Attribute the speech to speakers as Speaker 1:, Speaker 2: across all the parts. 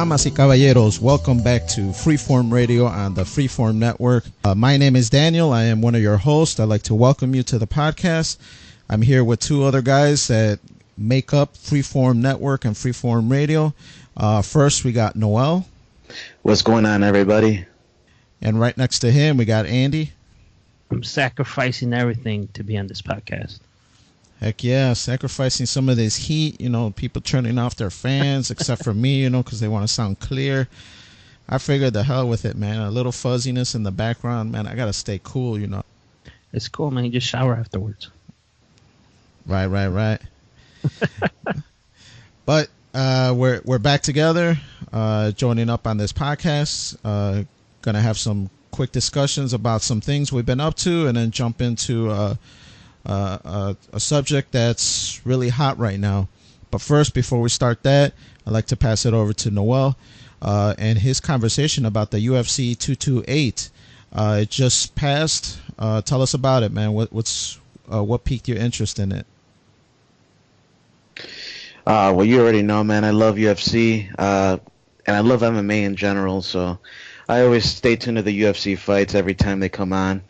Speaker 1: Damas y caballeros, welcome back to Freeform Radio on the Freeform Network. My name is Daniel. I am one of your hosts. I'd like to welcome you to the podcast. I'm here with two other guys that make up Freeform Network and Freeform Radio. First, we got Noel.
Speaker 2: What's going on, everybody?
Speaker 1: And right next to him, we got Andy.
Speaker 3: I'm sacrificing everything to be on this podcast.
Speaker 1: Heck yeah, sacrificing some of this heat, people turning off their fans, except for me, because they want to sound clear. I figured the hell with it, man. A little fuzziness in the background, man. I got to stay cool,
Speaker 3: It's cool, man. You just shower afterwards.
Speaker 1: Right. But we're back together, joining up on this podcast. Going to have some quick discussions about some things we've been up to, and then jump into a subject that's really hot right now. But first, before we start that, I'd like to pass it over to Noel and his conversation about the UFC 228. It just passed. Tell us about it, man. What piqued your interest in it?
Speaker 2: Well, you already know, man. I love UFC, and I love MMA in general. So I always stay tuned to the UFC fights every time they come on.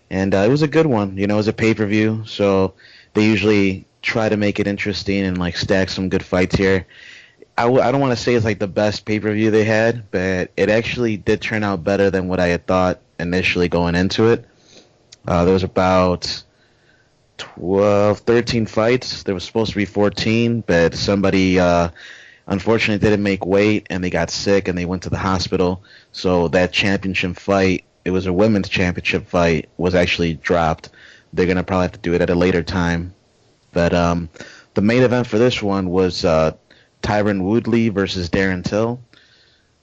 Speaker 2: And it was a good one. It was a pay-per-view, so they usually try to make it interesting and stack some good fights here. I don't want to say it's the best pay-per-view they had, but it actually did turn out better than what I had thought initially going into it. There was about 13 fights. There was supposed to be 14, but somebody unfortunately didn't make weight, and they got sick, and they went to the hospital. So that championship fight, it was a women's championship fight, was actually dropped. They're going to probably have to do it at a later time. But the main event for this one was Tyron Woodley versus Darren Till.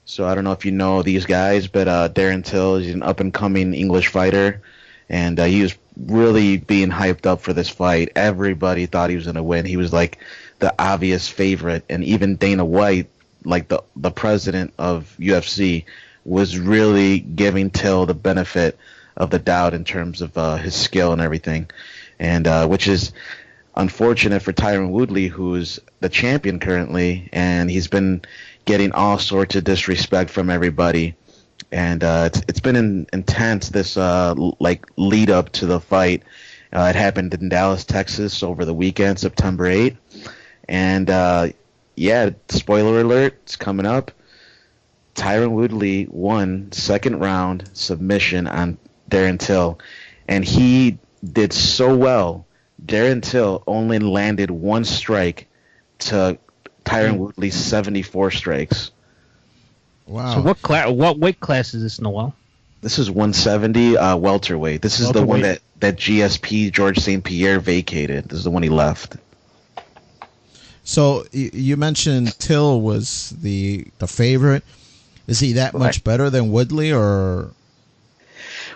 Speaker 2: So I don't know if you know these guys, but Darren Till is an up-and-coming English fighter, and he was really being hyped up for this fight. Everybody thought he was going to win. He was the obvious favorite, and even Dana White, the president of UFC, was really giving Till the benefit of the doubt in terms of his skill and everything, and which is unfortunate for Tyron Woodley, who's the champion currently, and he's been getting all sorts of disrespect from everybody, and it's been intense, this lead up to the fight. It happened in Dallas, Texas over the weekend, September 8th, and spoiler alert, it's coming up. Tyron Woodley won second round submission on Darren Till, and he did so well. Darren Till only landed one strike to Tyron Woodley's 74 strikes.
Speaker 1: Wow.
Speaker 3: So what weight class is this, Noel?
Speaker 2: This is 170 welterweight. This is the one that GSP, George St. Pierre, vacated. This is the one he left.
Speaker 1: So you mentioned Till was the favorite. Is he that much better than Woodley, or?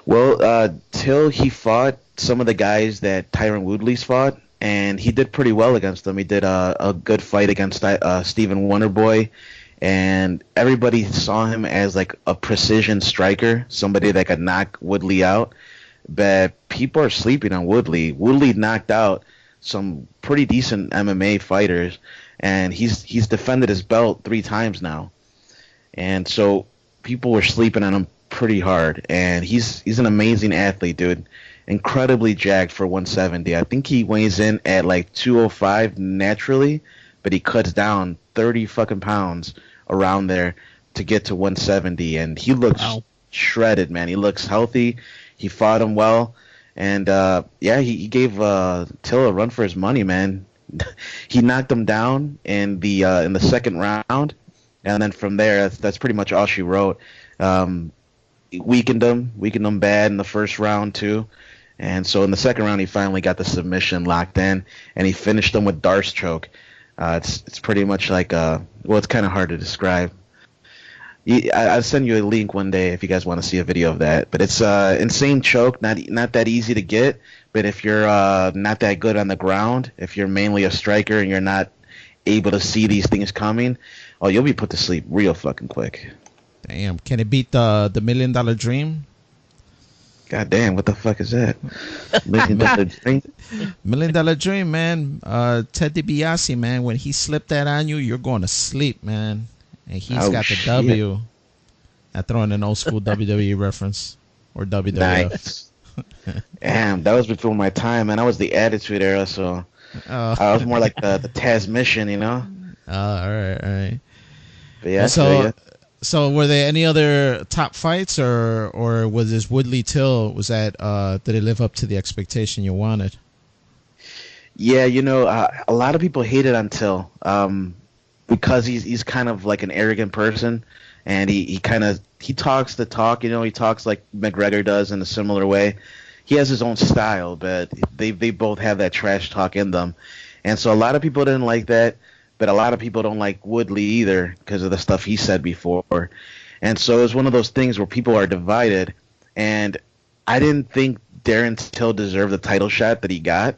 Speaker 2: Well, Till, he fought some of the guys that Tyron Woodley's fought, and he did pretty well against them. He did a good fight against Stephen Wonderboy, and everybody saw him as a precision striker, somebody that could knock Woodley out. But people are sleeping on Woodley. Woodley knocked out some pretty decent MMA fighters, and he's defended his belt 3 times now. And so people were sleeping on him pretty hard, and he's an amazing athlete, dude. Incredibly jacked for 170. I think he weighs in at 205 naturally, but he cuts down 30 fucking pounds around there to get to 170, and he looks shredded, man. He looks healthy. He fought him well, and he gave Till a run for his money, man. He knocked him down in the second round. And then from there, that's pretty much all she wrote. Weakened him bad in the first round too, and so in the second round he finally got the submission locked in, and he finished him with Darce choke. It's pretty much it's kind of hard to describe. I'll send you a link one day if you guys want to see a video of that. But it's insane choke, not that easy to get. But if you're not that good on the ground, if you're mainly a striker and you're not able to see these things coming, you'll be put to sleep real fucking quick.
Speaker 1: Damn, can it beat the $1 Million Dream?
Speaker 2: God damn, what the fuck is that? $1 Million Dream?
Speaker 1: $1 Million Dream, man. Ted DiBiase, man. When he slipped that on you, you're going to sleep, man. and he's got the W. I throw in an old school WWE reference or WWF.
Speaker 2: Nice. Damn, that was before my time, man. I was the Attitude Era, so I was more like the Tasmission, you know.
Speaker 1: All right.
Speaker 2: But yeah,
Speaker 1: so were there any other top fights, or was this Woodley Till? Was that did it live up to the expectation you wanted?
Speaker 2: Yeah, a lot of people hated on Till because he's kind of like an arrogant person, and he talks the talk, he talks like McGregor does in a similar way. He has his own style, but they both have that trash talk in them, and so a lot of people didn't like that. But a lot of people don't like Woodley either because of the stuff he said before. And so it's one of those things where people are divided. And I didn't think Darren Till deserved the title shot that he got.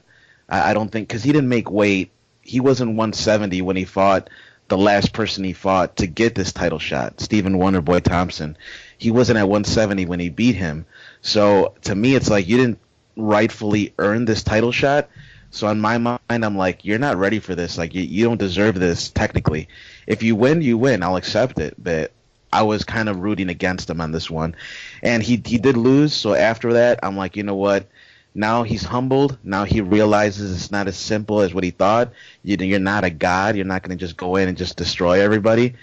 Speaker 2: I don't think, because he didn't make weight. He wasn't 170 when he fought the last person he fought to get this title shot, Stephen Wonderboy Thompson. He wasn't at 170 when he beat him. So to me, it's like you didn't rightfully earn this title shot. So in my mind, I'm like, you're not ready for this. Like, you don't deserve this technically. If you win, you win. I'll accept it. But I was kind of rooting against him on this one. And he did lose. So after that, I'm like, you know what? Now he's humbled. Now he realizes it's not as simple as what he thought. You're not a god. You're not going to just go in and just destroy everybody.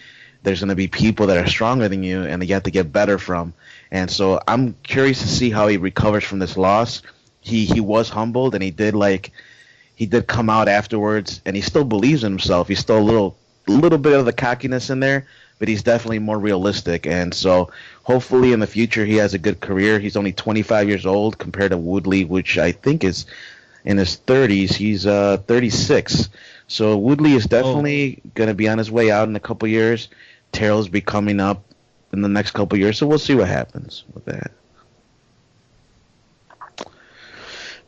Speaker 2: There's going to be people that are stronger than you and that you have to get better from. And so I'm curious to see how he recovers from this loss. He was humbled, and he did come out afterwards, and he still believes in himself. He's still a little bit of the cockiness in there, but he's definitely more realistic. And so hopefully in the future he has a good career. He's only 25 years old compared to Woodley, which I think is in his 30s. He's 36. So Woodley is definitely going to be on his way out in a couple years. Terrell's be coming up in the next couple years, so we'll see what happens with that.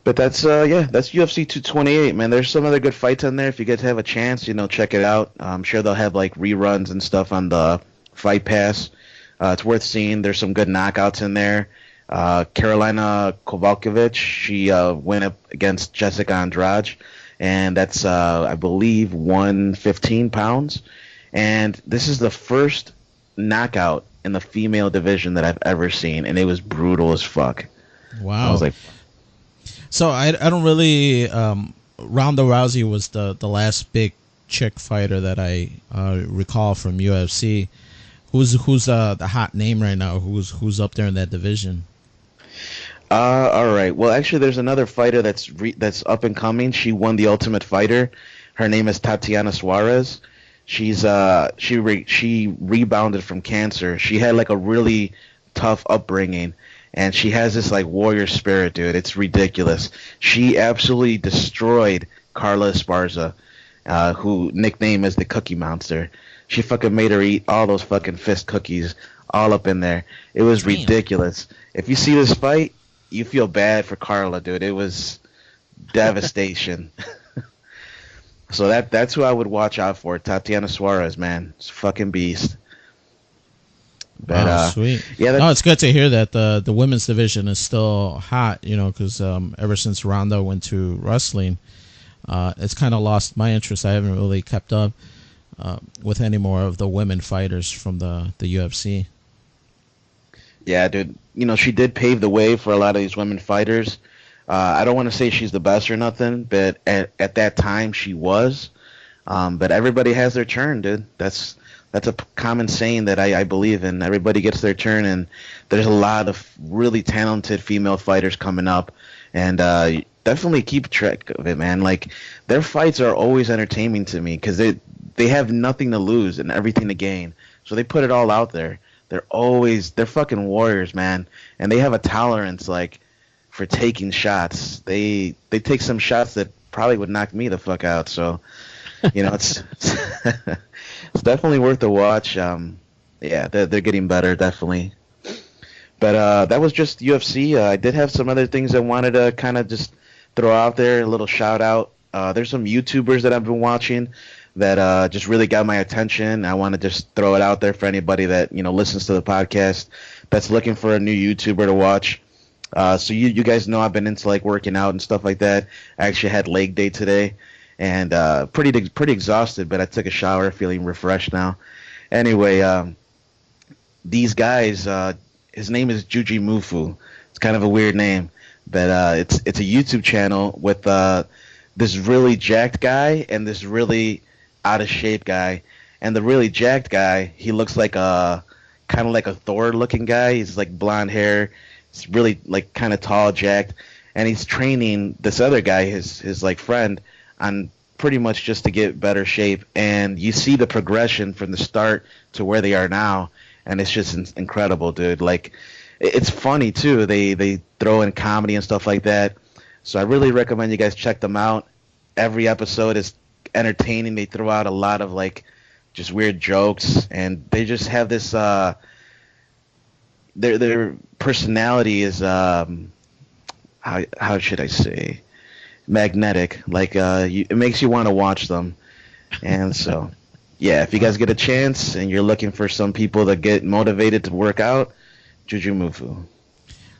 Speaker 2: But that's UFC 228, man. There's some other good fights on there. If you guys have a chance, check it out. I'm sure they'll have like reruns and stuff on the Fight Pass. It's worth seeing. There's some good knockouts in there. Carolina Kowalkiewicz, she went up against Jessica Andrade, and that's I believe 115 pounds. And this is the first knockout in the female division that I've ever seen, and it was brutal as fuck.
Speaker 1: Wow.
Speaker 2: I was like,
Speaker 1: so I don't really Ronda Rousey was the last big chick fighter that I recall from UFC. Who's the hot name right now? Who's up there in that division?
Speaker 2: All right. Well, actually, there's another fighter that's up and coming. She won the Ultimate Fighter. Her name is Tatiana Suarez. She's she rebounded from cancer. She had like a really tough upbringing. And she has this like warrior spirit, dude. It's ridiculous. She absolutely destroyed Carla Esparza, who nicknamed as the Cookie Monster. She fucking made her eat all those fucking fist cookies all up in there. It was ridiculous. If you see this fight, you feel bad for Carla, dude. It was devastation. So that's who I would watch out for. Tatiana Suarez, man. It's a fucking beast.
Speaker 1: But, sweet. Yeah, it's good to hear that the women's division is still hot, because ever since Ronda went to wrestling, it's kind of lost my interest. I haven't really kept up with any more of the women fighters from the UFC.
Speaker 2: Yeah, dude. She did pave the way for a lot of these women fighters. I don't want to say she's the best or nothing, but at that time she was. But everybody has their turn, dude. That's a common saying that I believe in. Everybody gets their turn, and there's a lot of really talented female fighters coming up. And definitely keep track of it, man. Like, their fights are always entertaining to me because they have nothing to lose and everything to gain. So they put it all out there. They're fucking warriors, man. And they have a tolerance, like, for taking shots. They take some shots that probably would knock me the fuck out. So, it's... It's definitely worth a watch. Yeah, they're getting better, definitely. But that was just UFC. I did have some other things I wanted to kind of just throw out there, a little shout out. There's some YouTubers that I've been watching that just really got my attention. I want to just throw it out there for anybody that listens to the podcast that's looking for a new YouTuber to watch. So you guys know I've been into like working out and stuff like that. I actually had leg day today. And pretty exhausted, but I took a shower, feeling refreshed now. Anyway, these guys, his name is Jujimufu. It's kind of a weird name, but it's a YouTube channel with this really jacked guy and this really out of shape guy. And the really jacked guy, he looks like a kind of like a Thor looking guy. He's like blonde hair. He's really like kind of tall, jacked, and he's training this other guy, his like friend, on pretty much just to get better shape. And you see the progression from the start to where they are now, and it's just incredible, dude. Like, it's funny too. They throw in comedy and stuff like that. So I really recommend you guys check them out. Every episode is entertaining. They throw out a lot of like just weird jokes, and they just have this their personality is how should I say, magnetic. Like it makes you want to watch them. And so yeah, if you guys get a chance and you're looking for some people that get motivated to work out, Jujimufu.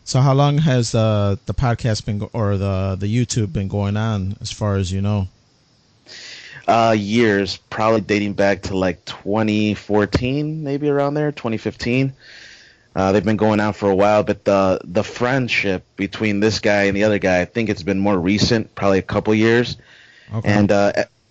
Speaker 1: So how long has the podcast been or the YouTube been going on, as far as you know?
Speaker 2: Years, probably dating back to like 2014, maybe around there, 2015. They've been going on for a while, but the friendship between this guy and the other guy, I think it's been more recent, probably a couple years. Okay. And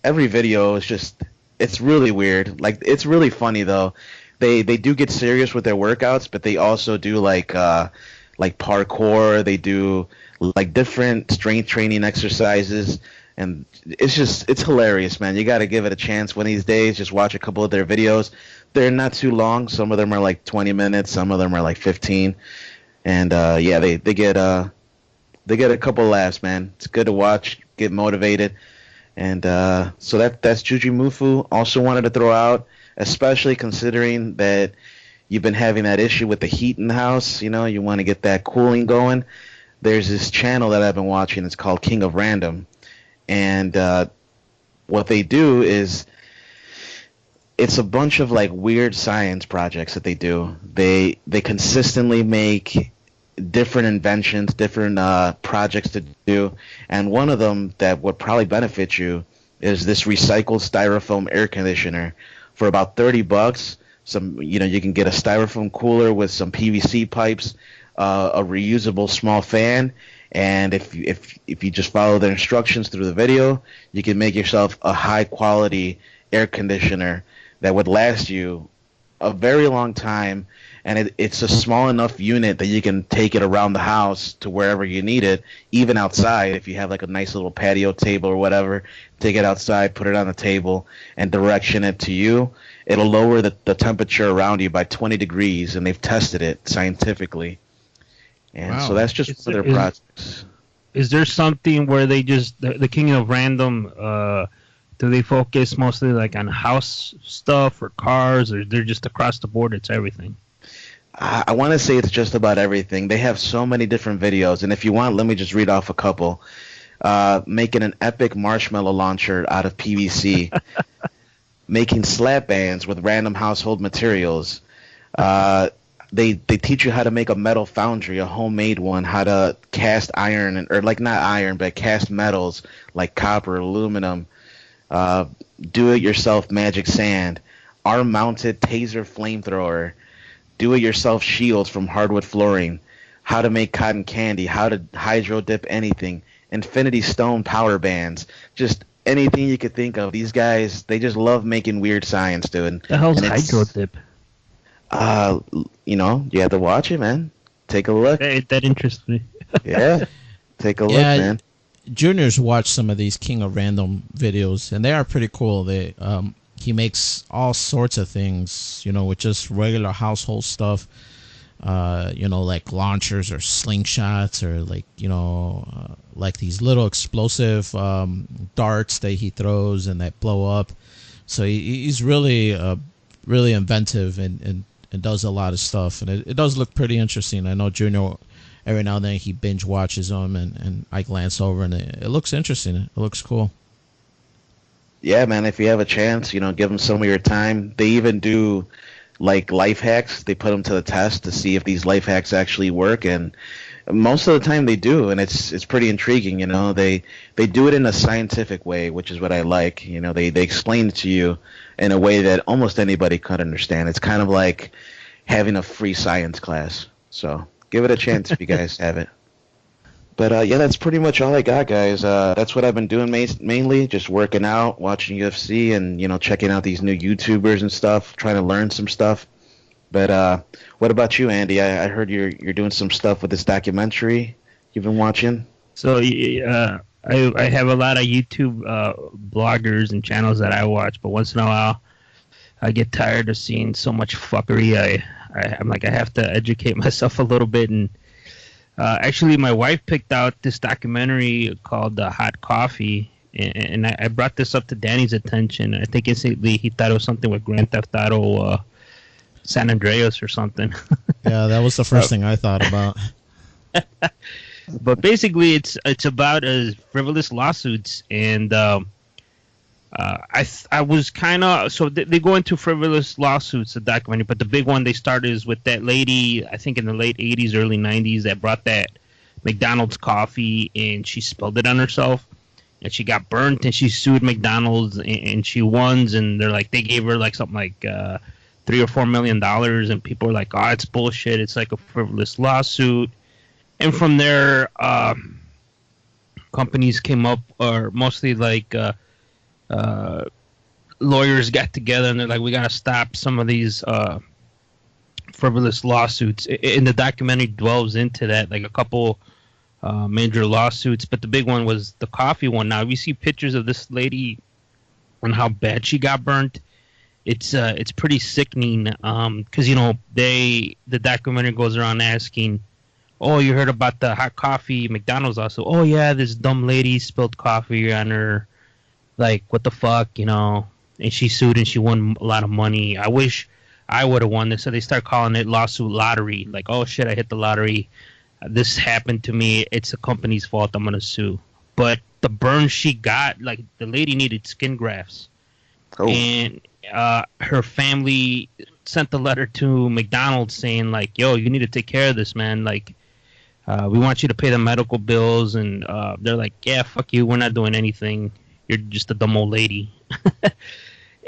Speaker 2: every video is just, it's really weird. Like, it's really funny though. They do get serious with their workouts, but they also do like parkour. They do like different strength training exercises. And it's hilarious, man. You got to give it a chance one of these days. Just watch a couple of their videos. They're not too long. Some of them are like 20 minutes. Some of them are like 15. And yeah, they get a couple laughs, man. It's good to watch, get motivated. And so that's Jujimufu. Also wanted to throw out, especially considering that you've been having that issue with the heat in the house. You know, you want to get that cooling going. There's this channel that I've been watching. It's called King of Random. And what they do is, it's a bunch of like weird science projects that they do. They consistently make different inventions, different projects to do. And one of them that would probably benefit you is this recycled styrofoam air conditioner for about $30. You can get a styrofoam cooler with some PVC pipes, a reusable small fan. And if you just follow the instructions through the video, you can make yourself a high quality air conditioner that would last you a very long time. And it's a small enough unit that you can take it around the house to wherever you need it, even outside. If you have like a nice little patio table or whatever, take it outside, put it on the table, and direction it to you. It'll lower the temperature around you by 20 degrees, and they've tested it scientifically. And wow. So that's just one of their projects.
Speaker 3: Is there something where they just, the King of Random, do they focus mostly like on house stuff or cars, or they're just across the board, it's everything?
Speaker 2: I want to say it's just about everything. They have so many different videos, and if you want, let me just read off a couple. Making an epic marshmallow launcher out of PVC. Making slap bands with random household materials. They teach you how to make a metal foundry, a homemade one, how to cast iron, or like not iron, but cast metals like copper, aluminum, do-it-yourself magic sand, arm-mounted taser flamethrower, do-it-yourself shields from hardwood flooring, how to make cotton candy, how to hydro dip anything, infinity stone power bands, just anything you could think of. These guys, they just love making weird science, dude.
Speaker 3: The hell's hydro dip?
Speaker 2: You have to watch it, man. Take a look.
Speaker 3: That interests me.
Speaker 2: Yeah, take a look, man.
Speaker 1: Junior's watched some of these King of Random videos, and they are pretty cool. He makes all sorts of things, with just regular household stuff. Like launchers or slingshots, or like these little explosive darts that he throws and that blow up. So he's really inventive and does a lot of stuff, and it does look pretty interesting. I know Junior, every now and then he binge watches them, and I glance over, and it looks interesting. It looks cool.
Speaker 2: Yeah, man, if you have a chance, give them some of your time. They even do like life hacks. They put them to the test to see if these life hacks actually work, and Most of the time they do, and it's pretty intriguing. They do it in a scientific way, which is what I like. They explain it to you in a way that almost anybody could understand. It's kind of like having a free science class. So give it a chance if you guys have it. But yeah, that's pretty much all I got, guys. That's what I've been doing mainly, just working out, watching UFC, and checking out these new YouTubers and stuff, trying to learn some stuff. But what about you, Andy? I heard you're doing some stuff with this documentary you've been watching.
Speaker 3: So I have a lot of YouTube bloggers and channels that I watch, but once in a while I get tired of seeing so much fuckery. I'm like, I have to educate myself a little bit. And actually, my wife picked out this documentary called Hot Coffee, and I brought this up to Danny's attention. I think instantly he thought it was something with Grand Theft Auto San Andreas or something.
Speaker 1: Yeah, that was the first thing I thought about.
Speaker 3: But basically, it's about frivolous lawsuits, and I was kind of they go into frivolous lawsuits, the documentary. But the big one they started is with that lady, I think in the late '80s, early '90s, that brought that McDonald's coffee and she spilled it on herself, and she got burnt, and she sued McDonald's, and she won, and they're like, they gave her like something like $3 or $4 million, and people were like, oh, it's bullshit, it's like a frivolous lawsuit. And from there, companies came up, or mostly like lawyers got together, and they're like, we got to stop some of these frivolous lawsuits. And the documentary dwells into that, like a couple major lawsuits, but the big one was the coffee one. Now, if you see pictures of this lady and how bad she got burnt, it's pretty sickening, because the documentary goes around asking, oh, you heard about the hot coffee McDonald's also? Oh yeah, this dumb lady spilled coffee on her. Like, what the fuck, And she sued and she won a lot of money. I wish I would have won this. So they start calling it lawsuit lottery. Like, oh shit, I hit the lottery. This happened to me. It's the company's fault. I'm gonna sue. But the burn she got, like, the lady needed skin grafts. Oh. And her family sent the letter to McDonald's saying, like, yo, you need to take care of this, man. Like, we want you to pay the medical bills. And they're like, yeah, fuck you. We're not doing anything. You're just a dumb old lady.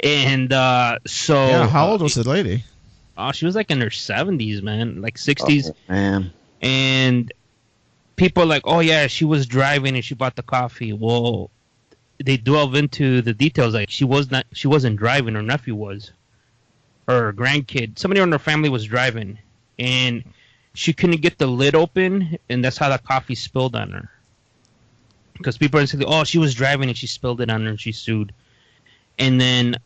Speaker 3: And so...
Speaker 1: Yeah, how old was the lady?
Speaker 3: She was like in her 70s, man. Like 60s.
Speaker 2: Oh, man.
Speaker 3: And people are like, oh, yeah, she was driving and she bought the coffee. Well, they delve into the details. Like, she wasn't driving. Her nephew was. Or her grandkid. Somebody in her family was driving. And she couldn't get the lid open, and that's how the coffee spilled on her. Because people are saying, oh, she was driving and she spilled it on her and she sued. And then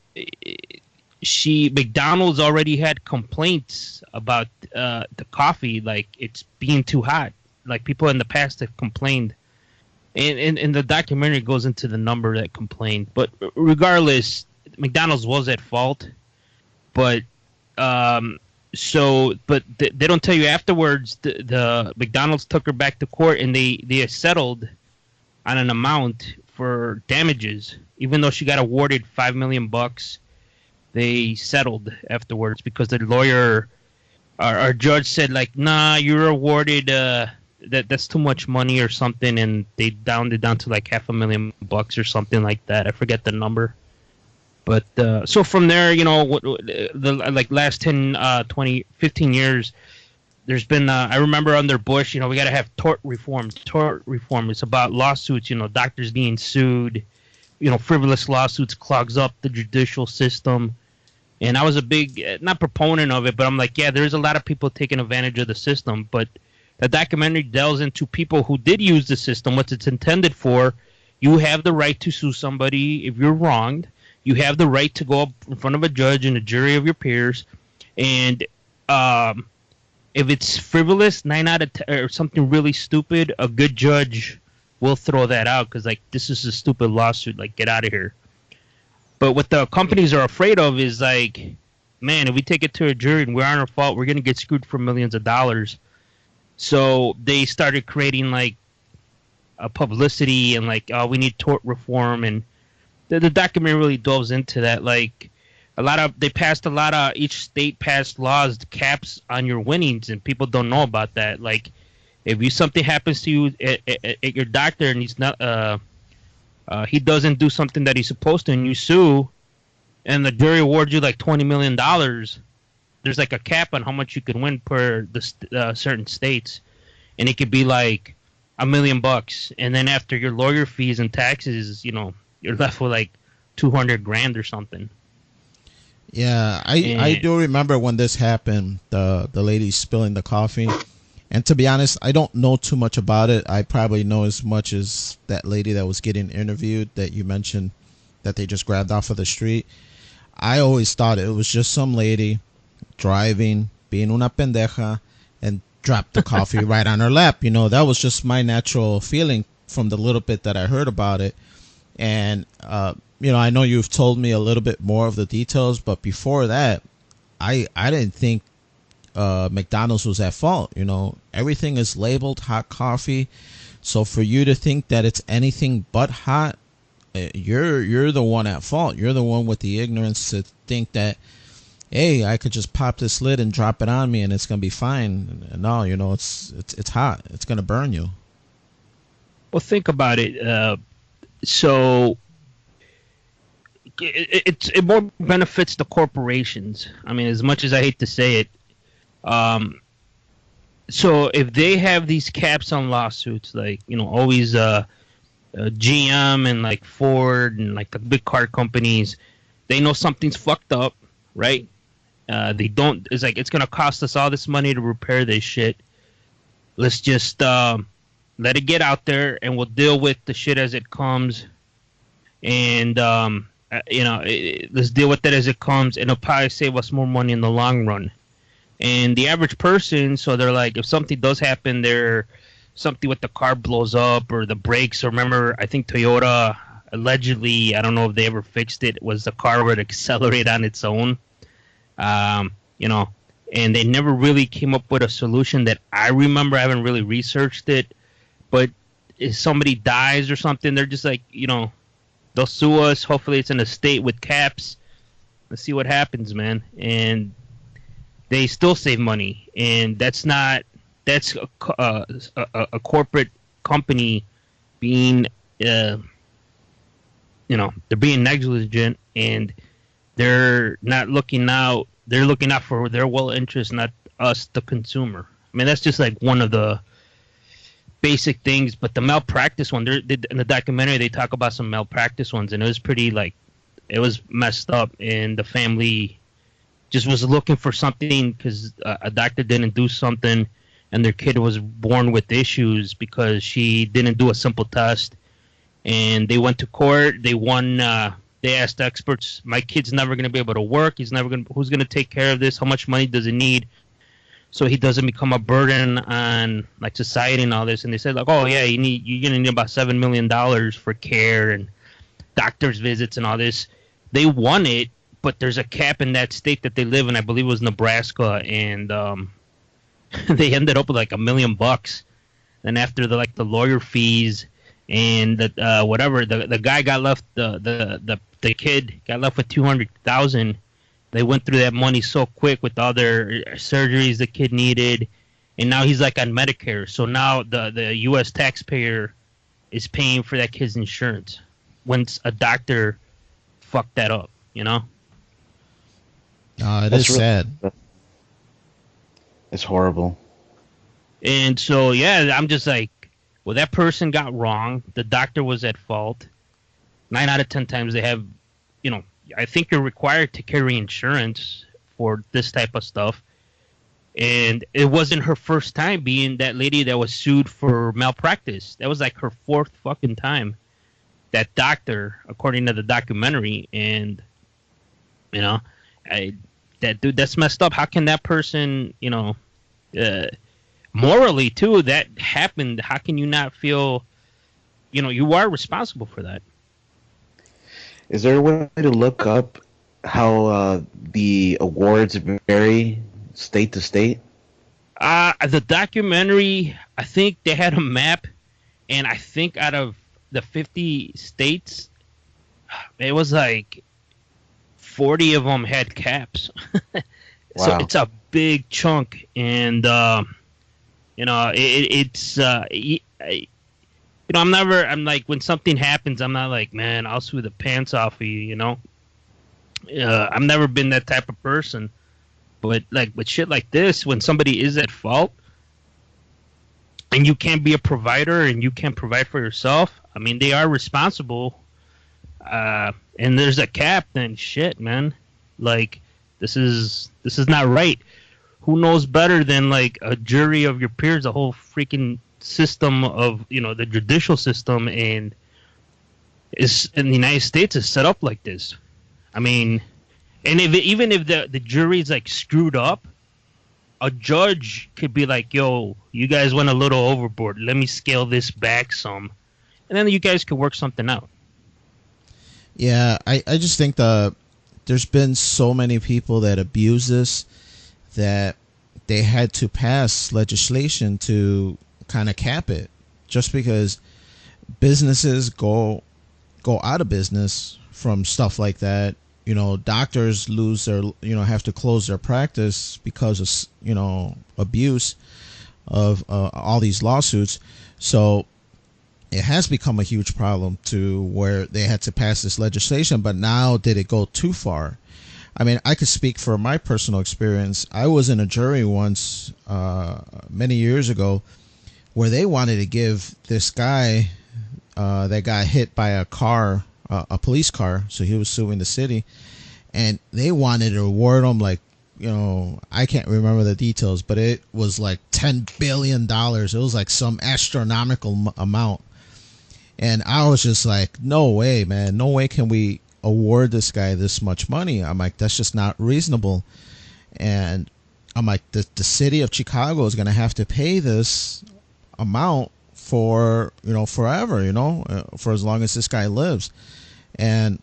Speaker 3: McDonald's already had complaints about the coffee, like it's being too hot. Like, people in the past have complained. And the documentary goes into the number that complained. But regardless, McDonald's was at fault. But they don't tell you afterwards. The McDonald's took her back to court, and they settled on an amount for damages, even though she got awarded $5 million. They settled afterwards because the lawyer, our judge said, like, nah, you're awarded that's too much money or something, and they downed it down to like $500,000 or something like that. I forget the number. But so from there, the like last 10, 20, 15 years, there's been, I remember under Bush, we got to have tort reform. Tort reform. It's about lawsuits, doctors being sued, frivolous lawsuits clogs up the judicial system. And I was a big, not proponent of it, but I'm like, yeah, there's a lot of people taking advantage of the system. But the documentary delves into people who did use the system, what it's intended for. You have the right to sue somebody if you're wronged. You have the right to go up in front of a judge and a jury of your peers. And if it's frivolous, 9 out of 10, or something really stupid, a good judge will throw that out because, like, this is a stupid lawsuit. Like, get out of here. But what the companies are afraid of is, like, man, if we take it to a jury and we're on our fault, we're going to get screwed for millions of dollars. So they started creating, like, a publicity and, like, oh, we need tort reform. And the documentary really delves into that. Like, each state passed laws, caps on your winnings, and people don't know about that. Like, If something happens to you at your doctor and he's not he doesn't do something that he's supposed to, and you sue, and the jury awards you like $20 million, there's like a cap on how much you can win per the certain states, and it could be like $1 million, and then after your lawyer fees and taxes, you're left with like $200,000 or something.
Speaker 1: Yeah, I do remember when this happened, the lady spilling the coffee. And to be honest, I don't know too much about it. I probably know as much as that lady that was getting interviewed that you mentioned that they just grabbed off of the street. I always thought it was just some lady driving, being una pendeja, and dropped the coffee right on her lap. That was just my natural feeling from the little bit that I heard about it. And, I know you've told me a little bit more of the details, but before that, I didn't think McDonald's was at fault. Everything is labeled hot coffee. So for you to think that it's anything but hot, you're the one at fault. You're the one with the ignorance to think that, hey, I could just pop this lid and drop it on me and it's gonna be fine. No, it's hot. It's gonna burn you.
Speaker 3: Well, think about it. So it more benefits the corporations. I mean, as much as I hate to say it. So if they have these caps on lawsuits, like, always GM and like Ford and like the big car companies, they know something's fucked up, right? They don't, it's like, it's going to cost us all this money to repair this shit. Let's just let it get out there and we'll deal with the shit as it comes. And, let's deal with it as it comes, and it'll probably save us more money in the long run. And the average person, so they're like, if something does happen, something with the car blows up or the brakes. Or remember, I think Toyota allegedly, I don't know if they ever fixed it, was the car would accelerate on its own. And they never really came up with a solution that I remember. I haven't really researched it, but if somebody dies or something, they're just like, they'll sue us. Hopefully it's in a state with caps. Let's see what happens, man. And they still save money, and that's a corporate company being, they're being negligent, and they're not looking out. They're looking out for their well interest, not us, the consumer. I mean, that's just like one of the basic things. But the malpractice one, in the documentary, they talk about some malpractice ones, and it was pretty it was messed up, and the family just was looking for something because a doctor didn't do something, and their kid was born with issues because she didn't do a simple test. And they went to court. They won. They asked experts, my kid's never going to be able to work. Who's going to take care of this? How much money does he need so he doesn't become a burden on like society and all this? And they said, like, oh yeah, you're going to need about $7 million for care and doctor's visits and all this. They won it. But there's a cap in that state that they live in. I believe it was Nebraska, and they ended up with like $1 million. And after the lawyer fees and the guy got left, the kid got left with $200,000. They went through that money so quick with all their surgeries the kid needed, and now he's like on Medicare. So now the U.S. taxpayer is paying for that kid's insurance when a doctor fucked that up.
Speaker 1: It is sad.
Speaker 2: It's horrible.
Speaker 3: And so, yeah, I'm just like, well, that person got wrong. The doctor was at fault. 9 out of 10 times they have, I think you're required to carry insurance for this type of stuff. And it wasn't her first time being that lady that was sued for malpractice. That was like her 4th fucking time. That doctor, according to the documentary. And, that's messed up. How can that person, morally too, that happened? How can you not feel, you are responsible for that?
Speaker 2: Is there a way to look up how the awards vary state to state?
Speaker 3: The documentary, I think they had a map, and I think out of the 50 states, it was like 40 of them had caps.
Speaker 2: Wow.
Speaker 3: So it's a big chunk, and I'm like, when something happens, I'm not like, man, I'll sue the pants off of you. I've never been that type of person. But like with shit like this, when somebody is at fault and you can't be a provider and you can't provide for yourself, I mean, they are responsible. And there's a cap, then shit, man. Like, this is not right. Who knows better than like a jury of your peers, the whole freaking system of, the judicial system and is in the United States is set up like this. I mean, and even if the jury's like screwed up, a judge could be like, yo, you guys went a little overboard. Let me scale this back some. And then you guys could work something out.
Speaker 1: Yeah, I just think there's been so many people that abuse this that they had to pass legislation to kind of cap it, just because businesses go out of business from stuff like that. Doctors lose their, have to close their practice because of, abuse of all these lawsuits. So it has become a huge problem to where they had to pass this legislation. But now, did it go too far? I mean, I could speak for my personal experience. I was in a jury once, many years ago, where they wanted to give this guy that got hit by a car, a police car, so he was suing the city, and they wanted to award him like, I can't remember the details, but it was like $10 billion. It was like some astronomical amount. And I was just like, no way, man. No way can we award this guy this much money. I'm like, that's just not reasonable. And I'm like, the city of Chicago is going to have to pay this amount for, forever, for as long as this guy lives. And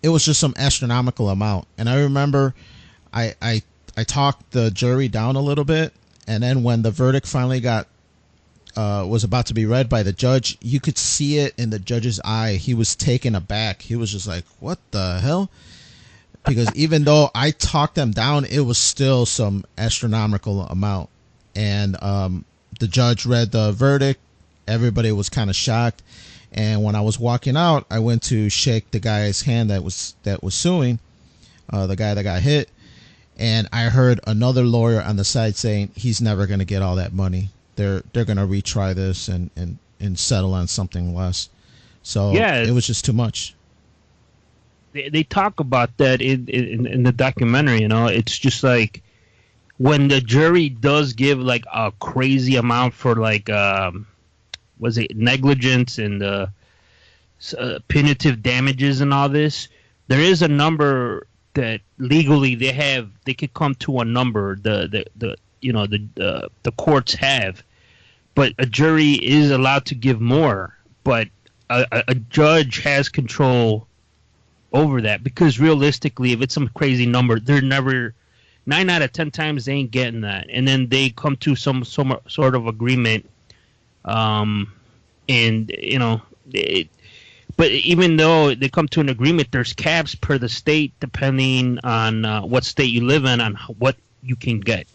Speaker 1: it was just some astronomical amount. And I remember I talked the jury down a little bit. And then when the verdict finally was about to be read by the judge, you could see it in the judge's eye. He was taken aback. He was just like, what the hell? Because even though I talked them down, it was still some astronomical amount. And the judge read the verdict. Everybody was kind of shocked. And when I was walking out, I went to shake the guy's hand that was suing, the guy that got hit. And I heard another lawyer on the side saying he's never going to get all that money. They're going to retry this and settle on something less. So yeah, it was just too much.
Speaker 3: They talk about that in the documentary. It's just like when the jury does give like a crazy amount for like was it negligence and punitive damages and all this, there is a number that legally they could come to a number the courts have, but a jury is allowed to give more, but a judge has control over that, because realistically, if it's some crazy number, they're never 9 out of 10 times they ain't getting that, and then they come to some sort of agreement, but even though they come to an agreement, there's caps per the state depending on what state you live in on what you can get.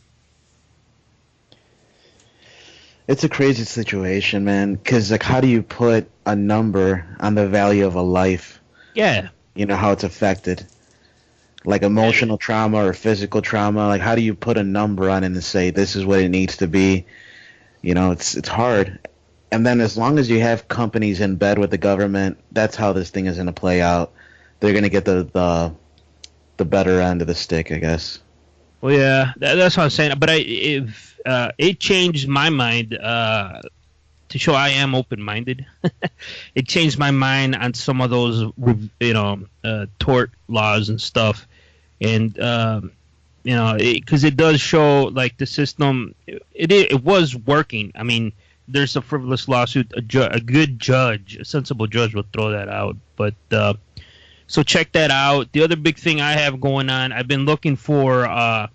Speaker 2: It's a crazy situation, man, because like, how do you put a number on the value of a life?
Speaker 3: Yeah.
Speaker 2: How it's affected, like emotional trauma or physical trauma. Like, how do you put a number on it and say this is what it needs to be? It's hard. And then as long as you have companies in bed with the government, that's how this thing is going to play out. They're going to get the better end of the stick, I guess.
Speaker 3: Well, yeah, that's what I'm saying. But it changed my mind to show I am open-minded. It changed my mind on some of those, tort laws and stuff. And, because it does show, like, the system, it was working. I mean, there's a frivolous lawsuit. A good judge, a sensible judge will throw that out. But so check that out. The other big thing I have going on, I've been looking for I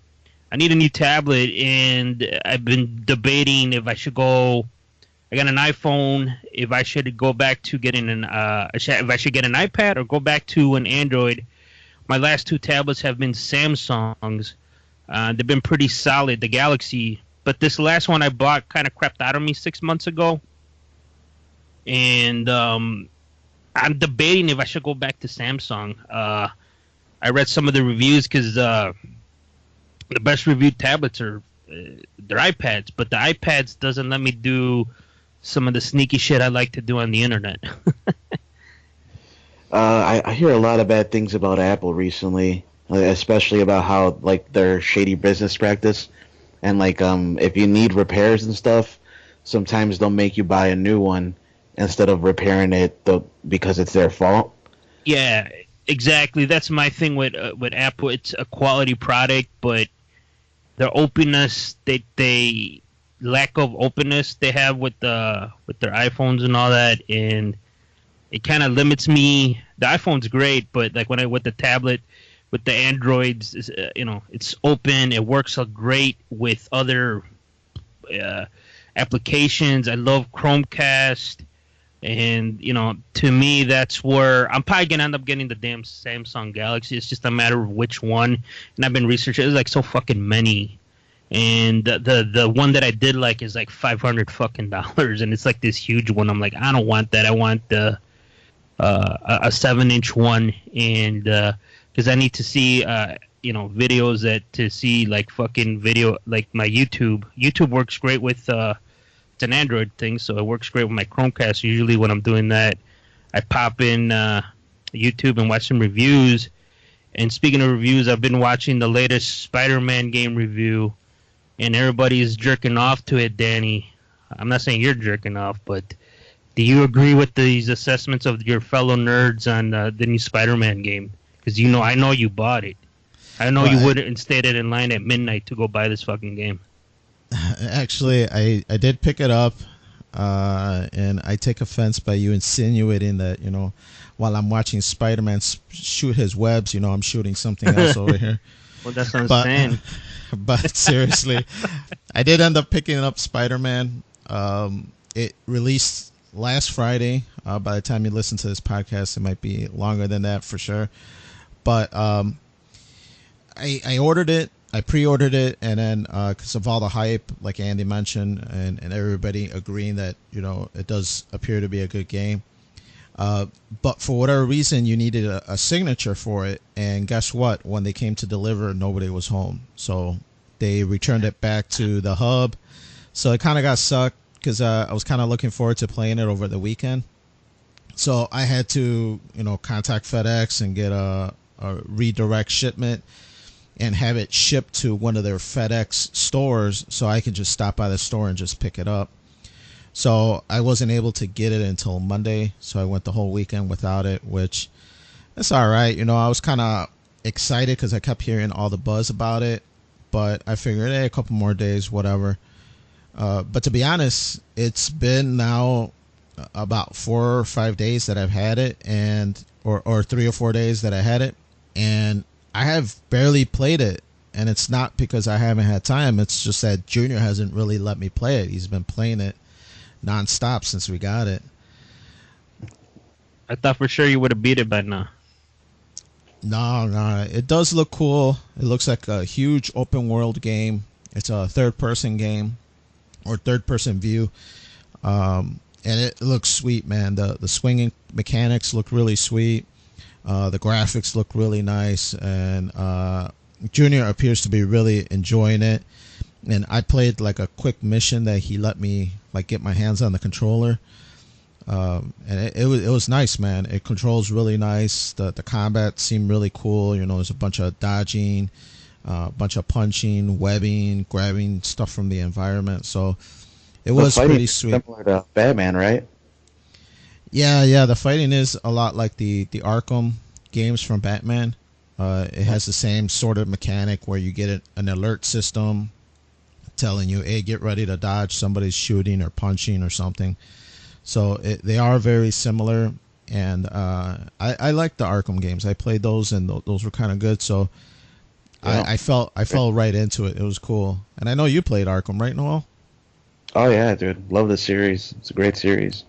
Speaker 3: need a new tablet, and I've been debating if I should go. I got an iPhone. If I should go back to getting if I should get an iPad or go back to an Android. My last two tablets have been Samsungs. They've been pretty solid. The Galaxy but this last one I bought kind of crapped out on me 6 months ago, and I'm debating if I should go back to Samsung. I read some of the reviews because the best reviewed tablets are their iPads, but the iPads doesn't let me do some of the sneaky shit I like to do on the internet.
Speaker 2: I hear a lot of bad things about Apple recently, especially about how like their shady business practice, and like if you need repairs and stuff, sometimes they'll make you buy a new one instead of repairing it because it's their fault.
Speaker 3: Yeah, exactly. That's my thing with Apple. It's a quality product, but their openness, they lack of openness they have with their iPhones and all that, and it kind of limits me. The iPhone's great, but like with the tablet, with the Androids, it's open. It works great with other applications. I love Chromecast, and to me, that's where I'm probably gonna end up getting the damn Samsung Galaxy. It's just a matter of which one. And I've been researching. There's like so fucking many. And the one that I did like is like $500 fucking dollars, and it's like this huge one. I'm like, I don't want that. I want the a 7-inch one, and because I need to see videos to see like fucking video, like my YouTube. YouTube works great with it's an Android thing, so it works great with my Chromecast. Usually when I'm doing that, I pop in YouTube and watch some reviews. And speaking of reviews, I've been watching the latest Spider-Man game review. And everybody's jerking off to it, Danny. I'm not saying you're jerking off, but do you agree with these assessments of your fellow nerds on the new Spider-Man game? Because I know you bought it. I know you wouldn't stayed in line at midnight to go buy this fucking game.
Speaker 1: Actually, I did pick it up, and I take offense by you insinuating that, while I'm watching Spider-Man shoot his webs, I'm shooting something else over here.
Speaker 3: Well, that's what I'm saying.
Speaker 1: But seriously, I did end up picking up Spider-Man. It released last Friday. By the time you listen to this podcast, it might be longer than that for sure. But I ordered it. I pre-ordered it, and then because of all the hype, like Andy mentioned, and everybody agreeing that it does appear to be a good game. But for whatever reason, you needed a signature for it, and guess what? When they came to deliver, nobody was home, so they returned it back to the hub. So it kind of got sucked because I was kind of looking forward to playing it over the weekend. So I had to, contact FedEx and get a redirect shipment and have it shipped to one of their FedEx stores, so I could just stop by the store and just pick it up. So I wasn't able to get it until Monday, so I went the whole weekend without it, which it's all right. I was kind of excited because I kept hearing all the buzz about it, but I figured, hey, a couple more days, whatever. But to be honest, it's been now about 4 or 5 days that I've had it, or 3 or 4 days that I had it, and I have barely played it. And it's not because I haven't had time. It's just that Junior hasn't really let me play it. He's been playing it non-stop since we got it.
Speaker 3: I thought for sure you would have beat it by now.
Speaker 1: No. It does look cool. It looks like a huge open world game. It's a third-person game, or third-person view. And it looks sweet, man. The swinging mechanics look really sweet. The graphics look really nice. And Junior appears to be really enjoying it. And I played like a quick mission that he let me like get my hands on the controller. And it was nice, man. It controls really nice. The combat seemed really cool. There's a bunch of dodging, a bunch of punching, webbing, grabbing stuff from the environment. So it was pretty sweet.
Speaker 2: Similar to Batman, right?
Speaker 1: Yeah. The fighting is a lot like the Arkham games from Batman. It has the same sort of mechanic where you get an alert system telling you, hey, get ready to dodge, somebody's shooting or punching or something. So they are very similar, and I like the Arkham games. I played those, and those were kind of good. So yeah. I fell right into it. It was cool. And I know you played Arkham, right, Noel?
Speaker 2: Oh yeah, dude, love the series. It's a great series.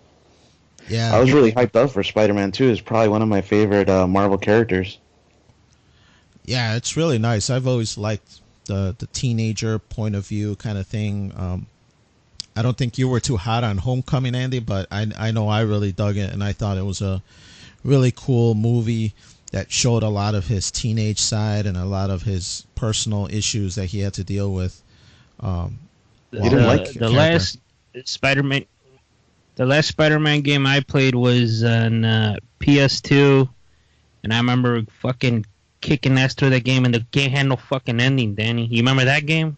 Speaker 1: Yeah,
Speaker 2: I was really hyped up for Spider-Man 2. It's probably one of my favorite Marvel characters.
Speaker 1: Yeah, it's really nice. I've always liked the teenager point of view kind of thing. I don't think you were too hot on Homecoming, Andy, but I know I really dug it, and I thought it was a really cool movie that showed a lot of his teenage side and a lot of his personal issues that he had to deal with.
Speaker 3: The last Spider-Man, the last Spider-Man game I played was on PS2, and I remember fucking kicking ass through that game, and the game had no fucking ending. Danny, you remember that game?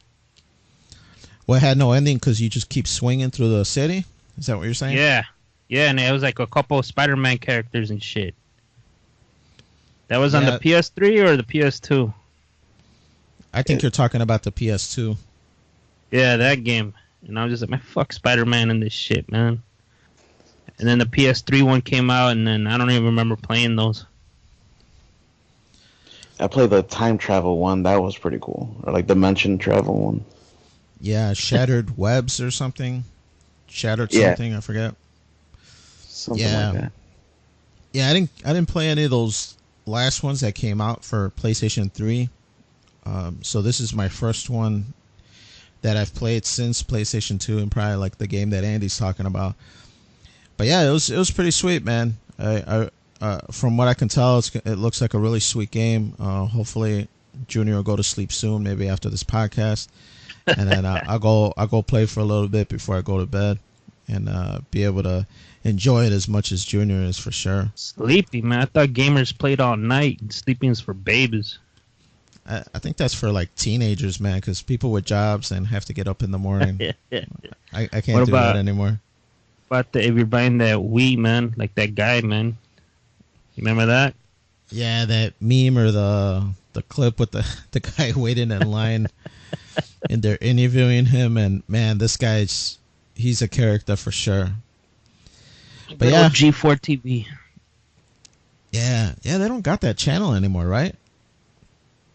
Speaker 1: Well, it had no ending because you just keep swinging through the city. Is that what you're saying?
Speaker 3: Yeah, and it was like a couple of Spider-Man characters and shit. That was on the PS3 or the PS2?
Speaker 1: I think you're talking about the PS2.
Speaker 3: Yeah, that game. And I was just like, man, fuck Spider-Man and this shit, man. And then the PS3 one came out, and then I don't even remember playing those.
Speaker 2: I played the time travel one. That was pretty cool. Or like dimension travel one.
Speaker 1: Yeah, Shattered Webs or something. Shattered something, I forget.
Speaker 2: Something like that.
Speaker 1: Yeah, I didn't play any of those last ones that came out for PlayStation 3. So this is my first one that I've played since PlayStation 2, and probably like the game that Andy's talking about. But yeah, it was pretty sweet, man. From what I can tell, it looks like a really sweet game. Hopefully, Junior will go to sleep soon, maybe after this podcast, and then I'll go play for a little bit before I go to bed, and be able to enjoy it as much as Junior is for sure.
Speaker 3: Sleepy, man. I thought gamers played all night, and sleeping is for babies.
Speaker 1: I think that's for like teenagers, man, because people with jobs and have to get up in the morning. I can't do that anymore.
Speaker 3: But if you're buying that Wii, man, like that guy, man. You remember that?
Speaker 1: Yeah, that meme or the clip with the guy waiting in line and they're interviewing him, and man, this he's a character for sure. But yeah,
Speaker 3: G4 TV.
Speaker 1: Yeah, they don't got that channel anymore, right?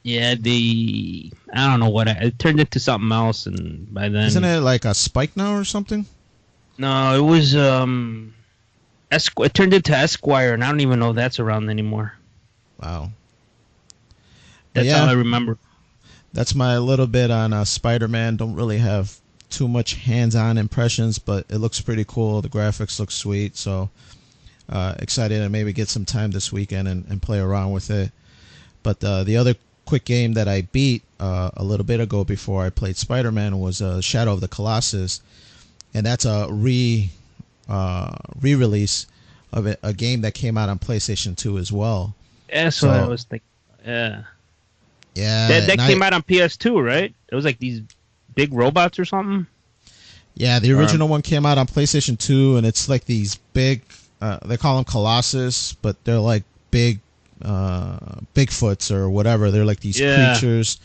Speaker 3: Yeah, I don't know it turned into something else, and by then...
Speaker 1: Isn't it like a Spike now or something?
Speaker 3: No, it was, it turned into Esquire, and I don't even know if that's around anymore.
Speaker 1: Wow.
Speaker 3: That's all I remember.
Speaker 1: That's my little bit on Spider-Man. Don't really have too much hands-on impressions, but it looks pretty cool. The graphics look sweet, so excited to maybe get some time this weekend and play around with it. But the other quick game that I beat a little bit ago before I played Spider-Man was Shadow of the Colossus, and that's a re-release of a game that came out on PlayStation 2 as well.
Speaker 3: Yeah, that's what I was thinking. Yeah. That came out on PS2, right? It was like these big robots or something? Yeah,
Speaker 1: the original one came out on PlayStation 2, and it's like these big, they call them Colossus, but they're like big Bigfoots or whatever. They're like these creatures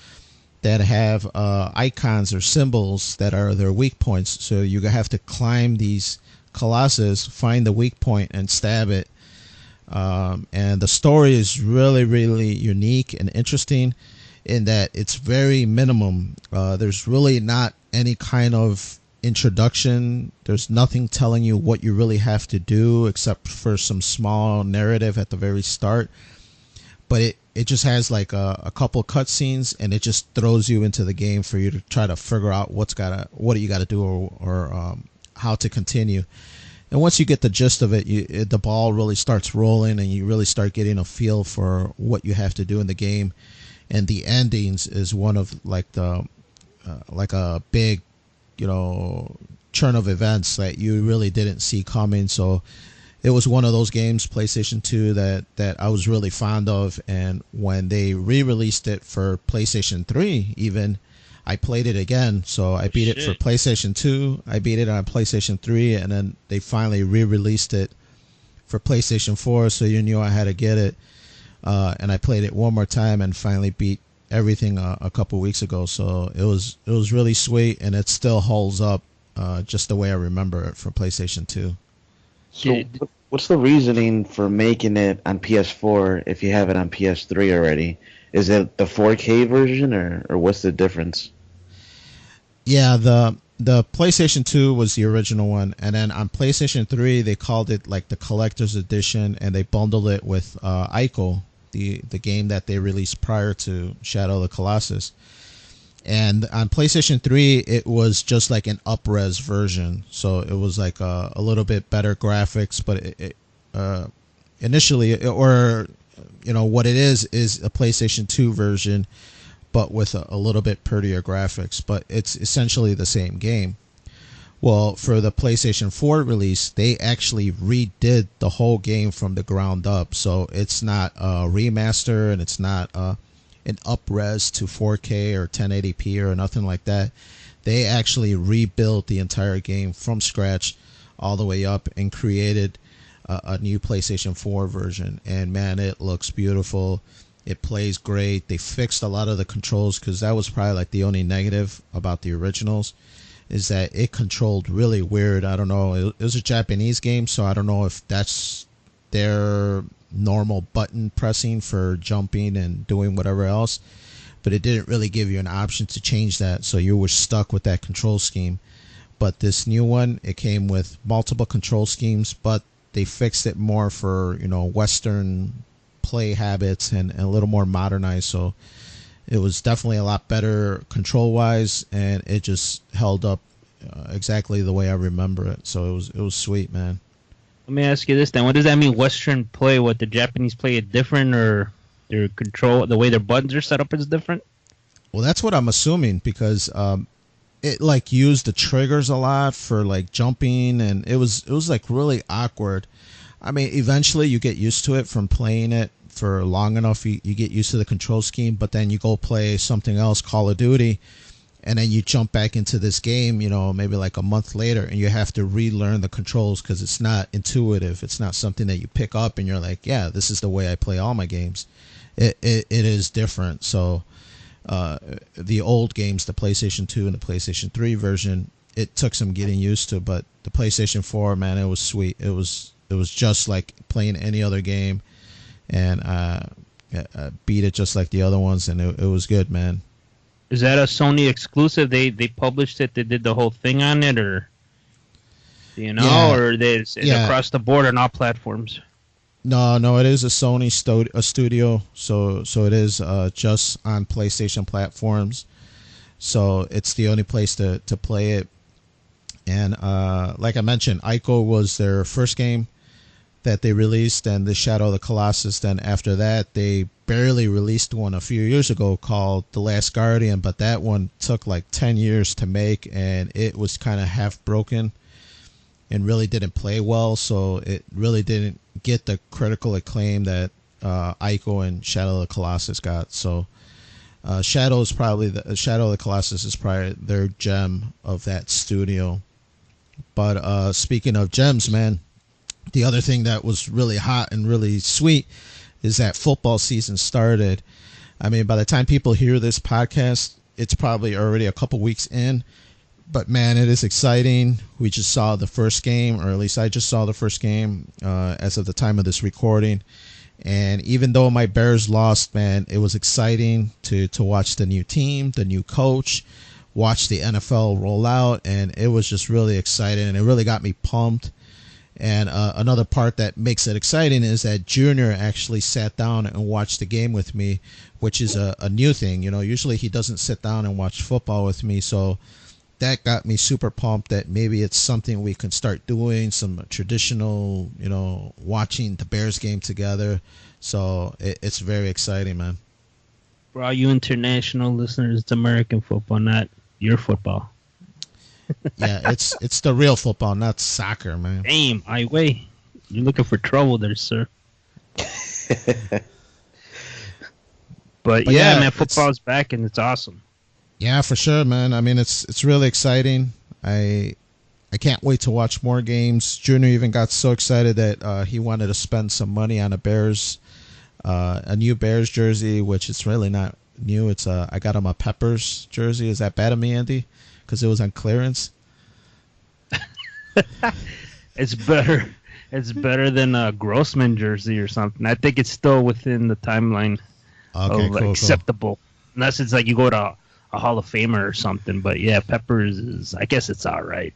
Speaker 1: that have icons or symbols that are their weak points. So you have to climb these Colossus, find the weak point, and stab it. And the story is really, really unique and interesting in that it's very minimum. There's really not any kind of introduction. There's nothing telling you what you really have to do except for some small narrative at the very start. But it just has like a couple cutscenes, and it just throws you into the game for you to try to figure out what you got to do or how to continue. And once you get the gist of it, the ball really starts rolling, and you really start getting a feel for what you have to do in the game. And the endings is one of like like a big, churn of events that you really didn't see coming. So it was one of those games, PlayStation 2, that I was really fond of. And when they re-released it for PlayStation 3, even, I played it again. So I beat it for PlayStation 2. I beat it on PlayStation 3, and then they finally re-released it for PlayStation 4. So you knew I had to get it. And I played it one more time and finally beat everything a couple weeks ago. So it was really sweet, and it still holds up just the way I remember it from PlayStation 2.
Speaker 2: So what's the reasoning for making it on PS4 if you have it on PS3 already? Is it the 4K version, or what's the difference?
Speaker 1: Yeah, the PlayStation 2 was the original one, and then on PlayStation 3 they called it like the collector's edition, and they bundled it with Ico, the game that they released prior to Shadow of the Colossus. And on PlayStation 3, it was just like an up-res version. So it was like a little bit better graphics, but initially, or what it is a PlayStation 2 version, but with a little bit prettier graphics. But it's essentially the same game. Well, for the PlayStation 4 release, they actually redid the whole game from the ground up. So it's not a remaster, and it's not an up-res to 4K or 1080p or nothing like that. They actually rebuilt the entire game from scratch all the way up and created a new PlayStation 4 version. And man, it looks beautiful. It plays great. They fixed a lot of the controls, because that was probably like the only negative about the originals, is that it controlled really weird. I don't know. It was a Japanese game, so I don't know if that's their normal button pressing for jumping and doing whatever else, but it didn't really give you an option to change that, so you were stuck with that control scheme. But this new one, it came with multiple control schemes, but they fixed it more for Western play habits and a little more modernized. So it was definitely a lot better control wise, and it just held up exactly the way I remember it. So it was sweet, man.
Speaker 3: Let me ask you this then: what does that mean? Western play? What, the Japanese play it different, or their control, the way their buttons are set up, is different?
Speaker 1: Well, that's what I'm assuming, because it like used the triggers a lot for like jumping, and it was like really awkward. I mean, eventually you get used to it from playing it for long enough. You get used to the control scheme, but then you go play something else, Call of Duty, and then you jump back into this game, maybe like a month later, and you have to relearn the controls, because it's not intuitive. It's not something that you pick up and you're like, yeah, this is the way I play all my games. It is different. So the old games, the PlayStation 2 and the PlayStation 3 version, it took some getting used to, but the PlayStation 4, man, it was sweet. It was just like playing any other game, and I beat it just like the other ones, and it was good, man.
Speaker 3: Is that a Sony exclusive? They published it. They did the whole thing on it, or
Speaker 1: Yeah.
Speaker 3: or is it across the board on all platforms?
Speaker 1: No, it is a Sony studio, so it is just on PlayStation platforms. So it's the only place to play it. And like I mentioned, Ico was their first game that they released, and the Shadow of the Colossus. Then after that, they barely released one a few years ago called The Last Guardian, but that one took like 10 years to make, and it was kind of half broken and really didn't play well, so it really didn't get the critical acclaim that Ico and Shadow of the Colossus got. So Shadow of the Colossus is probably their gem of that studio. But speaking of gems, man, the other thing that was really hot and really sweet is that football season started. I mean, by the time people hear this podcast, it's probably already a couple weeks in. But man, it is exciting. We just saw the first game, or at least I just saw the first game as of the time of this recording. And even though my Bears lost, man, it was exciting to watch the new team, the new coach, watch the NFL roll out, and it was just really exciting, and it really got me pumped. And another part that makes it exciting is that Junior actually sat down and watched the game with me, which is a new thing. Usually he doesn't sit down and watch football with me, so that got me super pumped that maybe it's something we can start doing, some traditional, watching the Bears game together. So it's very exciting, man.
Speaker 3: For all you international listeners, it's American football, not your football.
Speaker 1: Yeah, it's the real football, not soccer, man.
Speaker 3: Damn, You're looking for trouble there, sir. But yeah, man, football's back, and it's awesome.
Speaker 1: Yeah, for sure, man. I mean, it's really exciting. I can't wait to watch more games. Junior even got so excited that he wanted to spend some money on a new Bears jersey, which is really not new. It's I got him a Peppers jersey. Is that bad of me, Andy? Because it was on clearance.
Speaker 3: It's better. It's better than a Grossman jersey or something. I think it's still within the timeline of acceptable. Cool. Unless it's like you go to a Hall of Famer or something. But yeah, Peppers is. I guess it's all right.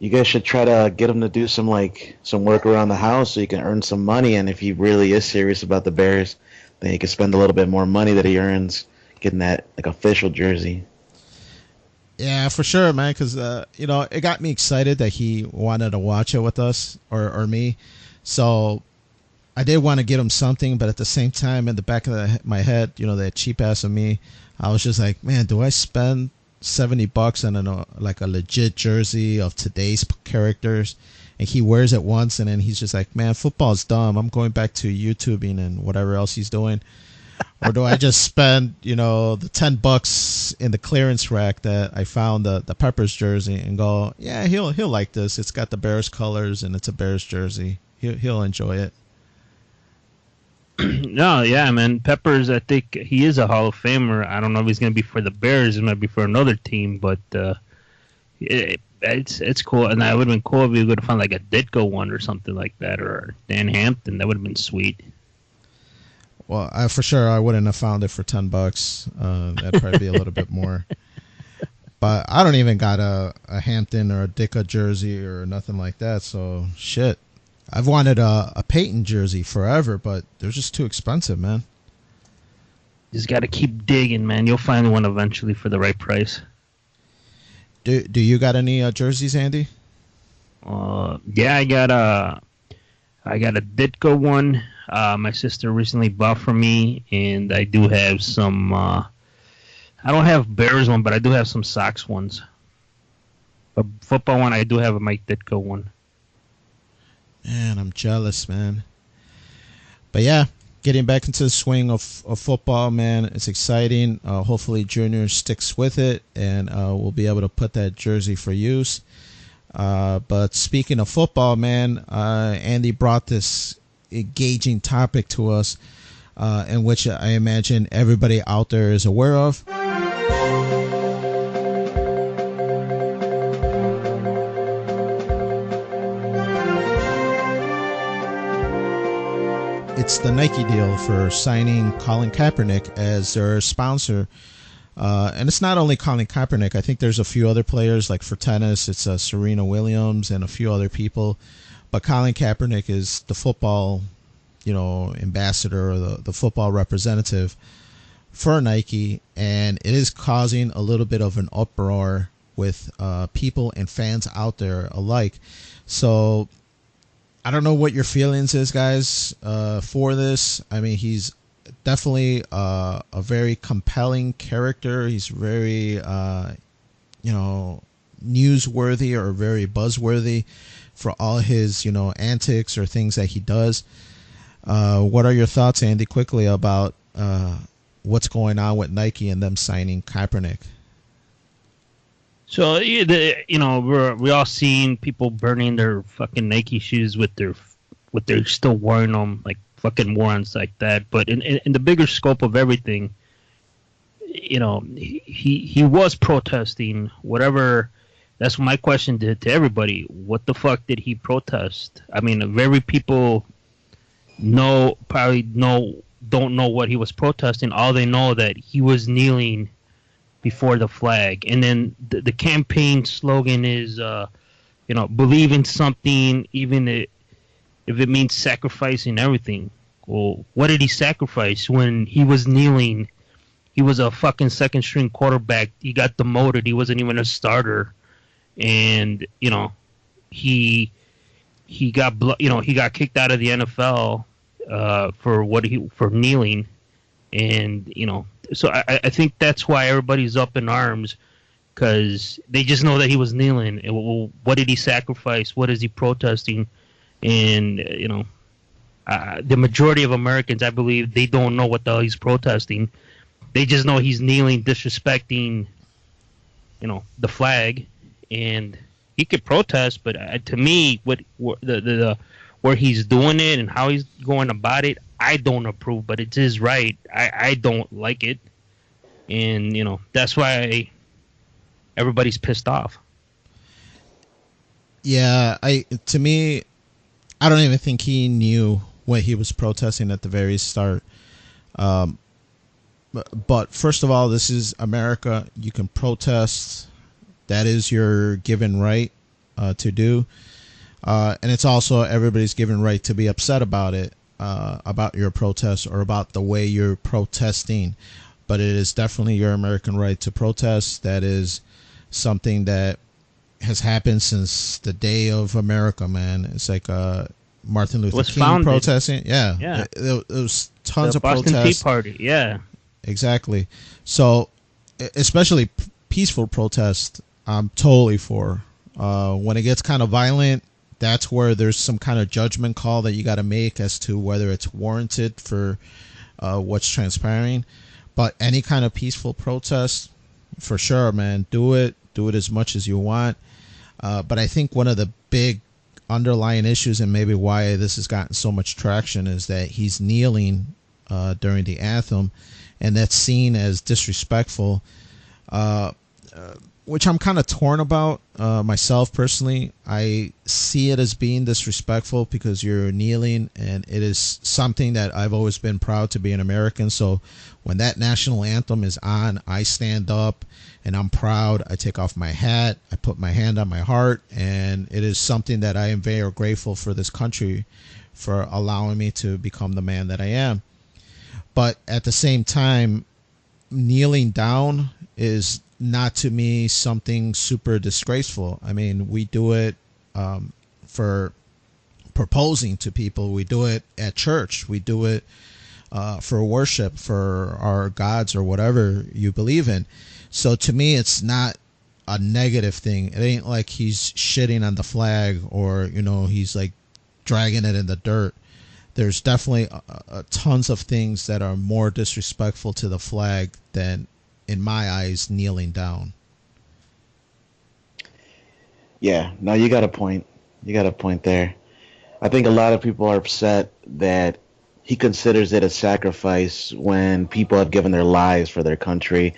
Speaker 2: You guys should try to get him to do some work around the house so he can earn some money. And if he really is serious about the Bears, then he can spend a little bit more money that he earns getting that like official jersey.
Speaker 1: Yeah, for sure, man. Because it got me excited that he wanted to watch it with us or me. So I did want to get him something, but at the same time, in the back of my head, that cheap ass of me, I was just like, man, do I spend $70 on a legit jersey of today's characters? And he wears it once, and then he's just like, man, football's dumb. I'm going back to YouTubing and whatever else he's doing. Or do I just spend, the $10 in the clearance rack that I found the Peppers jersey and go, yeah, he'll like this. It's got the Bears colors and it's a Bears jersey. He'll enjoy it.
Speaker 3: No, yeah, man. Peppers, I think he is a Hall of Famer. I don't know if he's going to be for the Bears. It might be for another team, but it's cool. And that would have been cool if we would have found like a Ditko one or something like that, or Dan Hampton. That would have been sweet.
Speaker 1: Well, for sure, I wouldn't have found it for $10. That'd probably be a little bit more. But I don't even got a Hampton or a Ditko jersey or nothing like that. So shit. I've wanted a Peyton jersey forever, but they're just too expensive, man.
Speaker 3: Just got to keep digging, man. You'll find one eventually for the right price.
Speaker 1: Do you got any jerseys, Andy?
Speaker 3: Yeah, I got a Ditko one. My sister recently bought for me, and I do have some. I don't have Bears one, but I do have some Sox ones. A football one, I do have a Mike Ditko one.
Speaker 1: Man, I'm jealous, man. But yeah, getting back into the swing of football, man, it's exciting. Hopefully Junior sticks with it, and we'll be able to put that jersey for use. But speaking of football, man, Andy brought this engaging topic to us, in which I imagine everybody out there is aware of. It's the Nike deal for signing Colin Kaepernick as their sponsor. And it's not only Colin Kaepernick. I think there's a few other players, like for tennis, it's Serena Williams and a few other people. But Colin Kaepernick is the football, ambassador or the football representative for Nike. And it is causing a little bit of an uproar with people and fans out there alike. So I don't know what your feelings is, guys, for this. I mean, he's definitely a very compelling character. He's very, newsworthy or very buzzworthy for all his, antics or things that he does. What are your thoughts, Andy, quickly about what's going on with Nike and them signing Kaepernick?
Speaker 3: So we're all seeing people burning their fucking Nike shoes with their still wearing them, like fucking morons like that. But in the bigger scope of everything, he was protesting whatever. That's my question to everybody. What the fuck did he protest? I mean, very people don't know what he was protesting. All they know that he was kneeling before the flag, and then the campaign slogan is believe in something, even if it means sacrificing everything. Well, what did he sacrifice when he was kneeling? He was a fucking second string quarterback. He got demoted. He wasn't even a starter, and he got kicked out of the NFL for kneeling, and so I think that's why everybody's up in arms, because they just know that he was kneeling. And, well, what did he sacrifice? What is he protesting? And the majority of Americans, I believe, they don't know what the hell he's protesting. They just know he's kneeling, disrespecting, the flag, and he could protest. But to me, where he's doing it and how he's going about it, I don't approve, but it's his right. I don't like it. And, that's why everybody's pissed off.
Speaker 1: Yeah, to me, I don't even think he knew what he was protesting at the very start. But first of all, this is America. You can protest. That is your given right to do. And it's also everybody's given right to be upset about it. About your protest or about the way you're protesting. but it is definitely your American right to protest. That is something that has happened since the day of America, man. It's like Martin Luther King
Speaker 3: founded.
Speaker 1: Protesting. Yeah. There was tons of
Speaker 3: Boston
Speaker 1: protests.
Speaker 3: Tea Party, yeah.
Speaker 1: Exactly. So, especially peaceful protest, I'm totally for. When it gets kind of violent, that's where there's some kind of judgment call that you got to make as to whether it's warranted for what's transpiring. But any kind of peaceful protest, for sure, man, do it. Do it as much as you want. But I think one of the big underlying issues, and maybe why this has gotten so much traction, is that he's kneeling during the anthem, and that's seen as disrespectful, which I'm kind of torn about myself personally. I see it as being disrespectful because you're kneeling, and it is something that I've always been proud to be an American. So when that national anthem is on, I stand up and I'm proud. I take off my hat, I put my hand on my heart, and it is something that I am very grateful for this country for allowing me to become the man that I am. But at the same time, kneeling down is not, to me, something super disgraceful. I mean, we do it for proposing to people. We do it at church. We do it for worship, for our gods or whatever you believe in. So to me, it's not a negative thing. It ain't like he's shitting on the flag or, he's like dragging it in the dirt. There's definitely tons of things that are more disrespectful to the flag than, in my eyes, kneeling down.
Speaker 2: Yeah, no, you got a point. You got a point there. I think a lot of people are upset that he considers it a sacrifice when people have given their lives for their country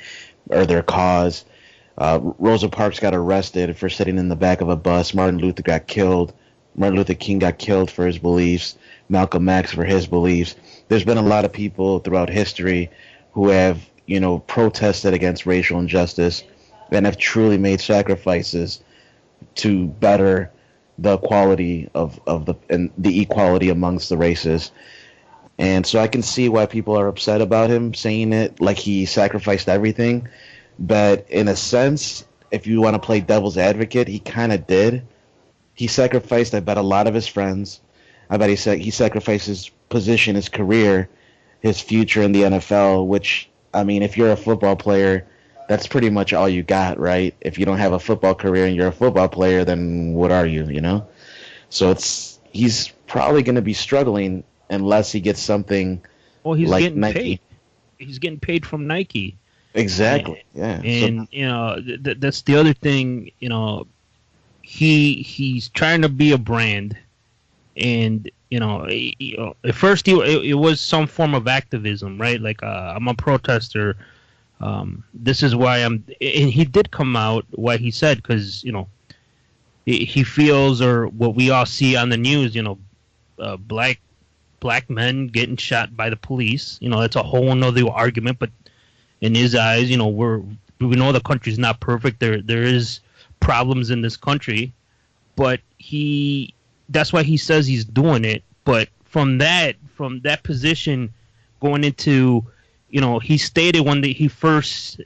Speaker 2: or their cause. Rosa Parks got arrested for sitting in the back of a bus. Martin Luther King got killed for his beliefs. Malcolm X for his beliefs. There's been a lot of people throughout history who have, protested against racial injustice and have truly made sacrifices to better the quality of the equality amongst the races. And so I can see why people are upset about him saying it like he sacrificed everything. But in a sense, if you want to play devil's advocate, he kind of did. He sacrificed, I bet, a lot of his friends. I bet he sacrificed his position, his career, his future in the NFL, which, I mean, if you're a football player, that's pretty much all you got, right? If you don't have a football career and you're a football player, then what are you, So he's probably going to be struggling unless he gets something
Speaker 3: he's
Speaker 2: like
Speaker 3: getting
Speaker 2: Nike.
Speaker 3: Paid. He's getting paid from Nike.
Speaker 2: Exactly, yeah.
Speaker 3: And, that's the other thing, he's trying to be a brand. And, at first it was some form of activism, right? Like, I'm a protester. This is why and he did come out why he said, because, he feels, or what we all see on the news, black men getting shot by the police. That's a whole nother argument, but in his eyes, we know the country's not perfect. There is problems in this country, but that's why he says he's doing it. But from that position going into, he stated when they first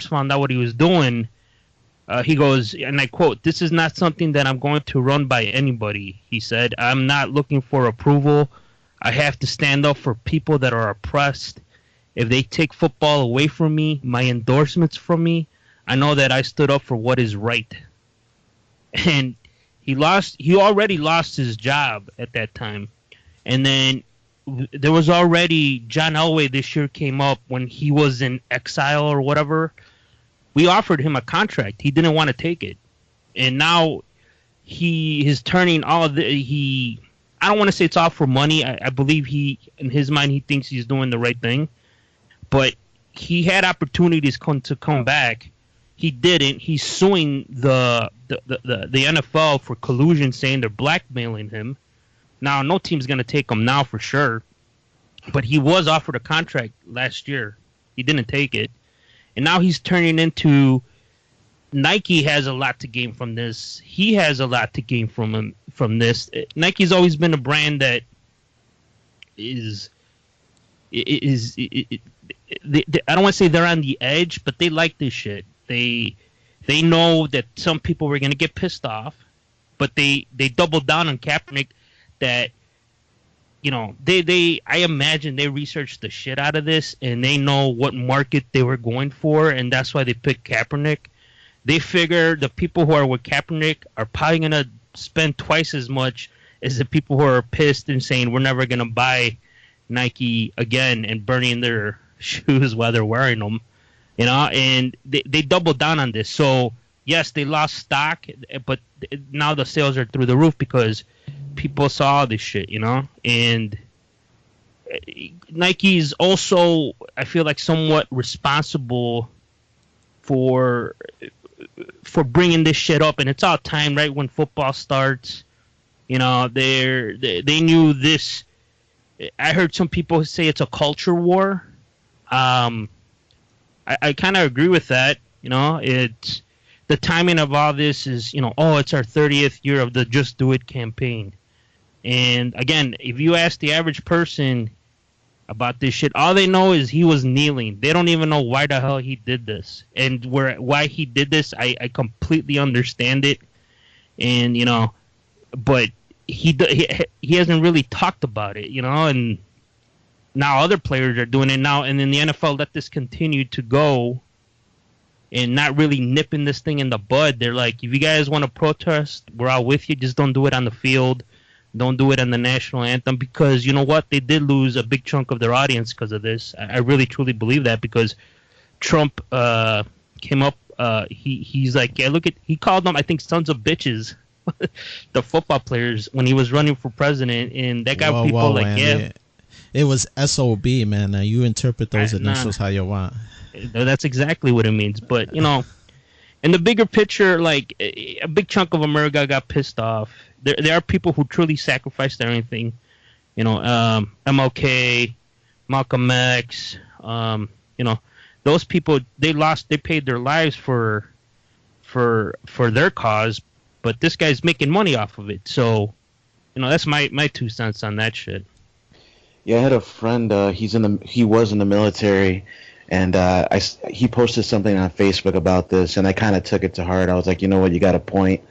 Speaker 3: found out what he was doing, he goes, and I quote, "This is not something that I'm going to run by anybody," he said. "I'm not looking for approval. I have to stand up for people that are oppressed. If they take football away from me, my endorsements from me, I know that I stood up for what is right." And he already lost his job at that time. And then there was already, John Elway this year came up when he was in exile or whatever. We offered him a contract. He didn't want to take it. And now he is turning all of I don't want to say it's all for money. I believe in his mind, he thinks he's doing the right thing. But he had opportunities to come back. He didn't. He's suing the NFL for collusion, saying they're blackmailing him. Now, no team's going to take him now for sure. But he was offered a contract last year. He didn't take it. And now he's turning into Nike has a lot to gain from this. He has a lot to gain from this. Nike's always been a brand that I don't want to say they're on the edge, but they like this shit. They know that some people were gonna get pissed off, but they doubled down on Kaepernick. That, you know, I imagine they researched the shit out of this, and they know what market they were going for, and that's why they picked Kaepernick. They figure the people who are with Kaepernick are probably gonna spend twice as much as the people who are pissed and saying we're never gonna buy Nike again and burning their shoes while they're wearing them, you know. And they doubled down on this. So yes, they lost stock, but now the sales are through the roof because people saw this shit, you know. And Nike's also, I feel like, somewhat responsible for bringing this shit up, and it's all timed right when football starts. You know, they knew this. I heard some people say it's a culture war. I kind of agree with that. You know, it's the timing of all this is, you know, it's our 30th year of the Just Do It campaign. And again, if you ask the average person about this shit, all they know is he was kneeling. They don't even know why the hell he did this. And why he did this, I completely understand it. And, you know, but he hasn't really talked about it, you know, and now other players are doing it now, and then the NFL let this continue to go and not really nipping this thing in the bud. They're like, if you guys want to protest, we're all with you. Just don't do it on the field. Don't do it on the national anthem, because you know what? They did lose a big chunk of their audience because of this. I really, truly believe that, because Trump came up. He's like, yeah, look at, he called them, I think, sons of bitches. The football players when he was running for president, and that got people like, man, yeah,
Speaker 1: it was SOB, man. Now you interpret those initials how you want.
Speaker 3: That's exactly what it means. But you know, in the bigger picture, like, a big chunk of America got pissed off. There are people who truly sacrificed everything. You know, MLK, Malcolm X. You know, those people, they paid their lives for their cause. But this guy's making money off of it. So, you know, that's my 2 cents on that shit.
Speaker 2: Yeah, I had a friend. He was in the military, and he posted something on Facebook about this, and I kind of took it to heart. I was like, you know what, you got a point.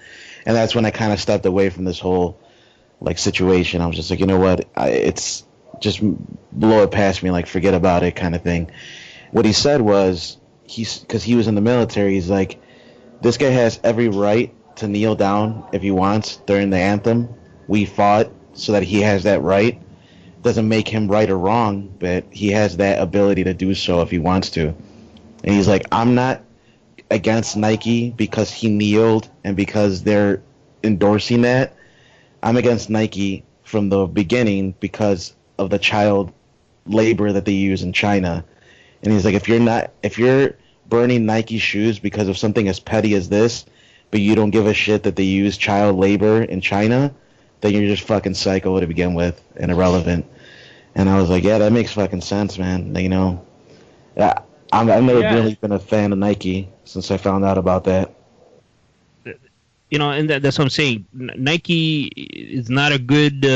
Speaker 2: And that's when I kind of stepped away from this whole like situation. I was just like, you know what, it's just blow it past me, like forget about it, kind of thing. What he said was, because he was in the military, he's like, this guy has every right to kneel down if he wants during the anthem. We fought so that he has that right. Doesn't make him right or wrong, but he has that ability to do so if he wants to. And he's like, I'm not against Nike because he kneeled and because they're endorsing that. I'm against Nike from the beginning because of the child labor that they use in China. And he's like, if you're burning Nike shoes because of something as petty as this, but you don't give a shit that they use child labor in China, then you're just fucking psycho to begin with and irrelevant. And I was like, yeah, that makes fucking sense, man. You know, I've never really been a fan of Nike since I found out about that.
Speaker 3: You know, and that's what I'm saying. Nike is not a good...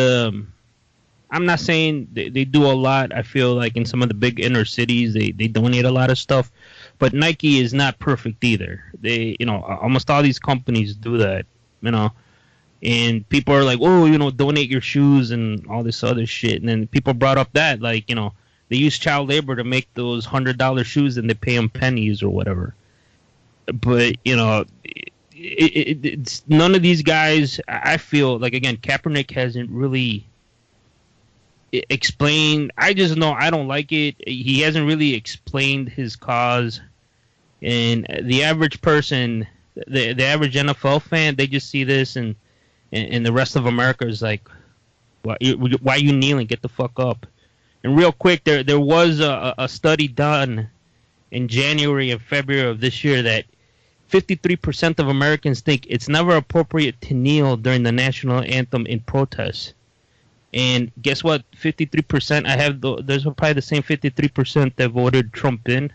Speaker 3: I'm not saying they do a lot. I feel like in some of the big inner cities, they donate a lot of stuff. But Nike is not perfect either. They, you know, almost all these companies do that, you know. And people are like, oh, you know, donate your shoes and all this other shit. And then people brought up that, like, you know, they use child labor to make those $100 shoes and they pay them pennies or whatever. But, you know, it's none of these guys, I feel like, again, Kaepernick hasn't really explained. I just know I don't like it. He hasn't really explained his cause. And the average person, the average NFL fan, they just see this and the rest of America is like, why are you kneeling? Get the fuck up. And real quick, there was a study done in January and February of this year that 53% of Americans think it's never appropriate to kneel during the national anthem in protest. And guess what? 53%. There's probably the same 53% that voted Trump in.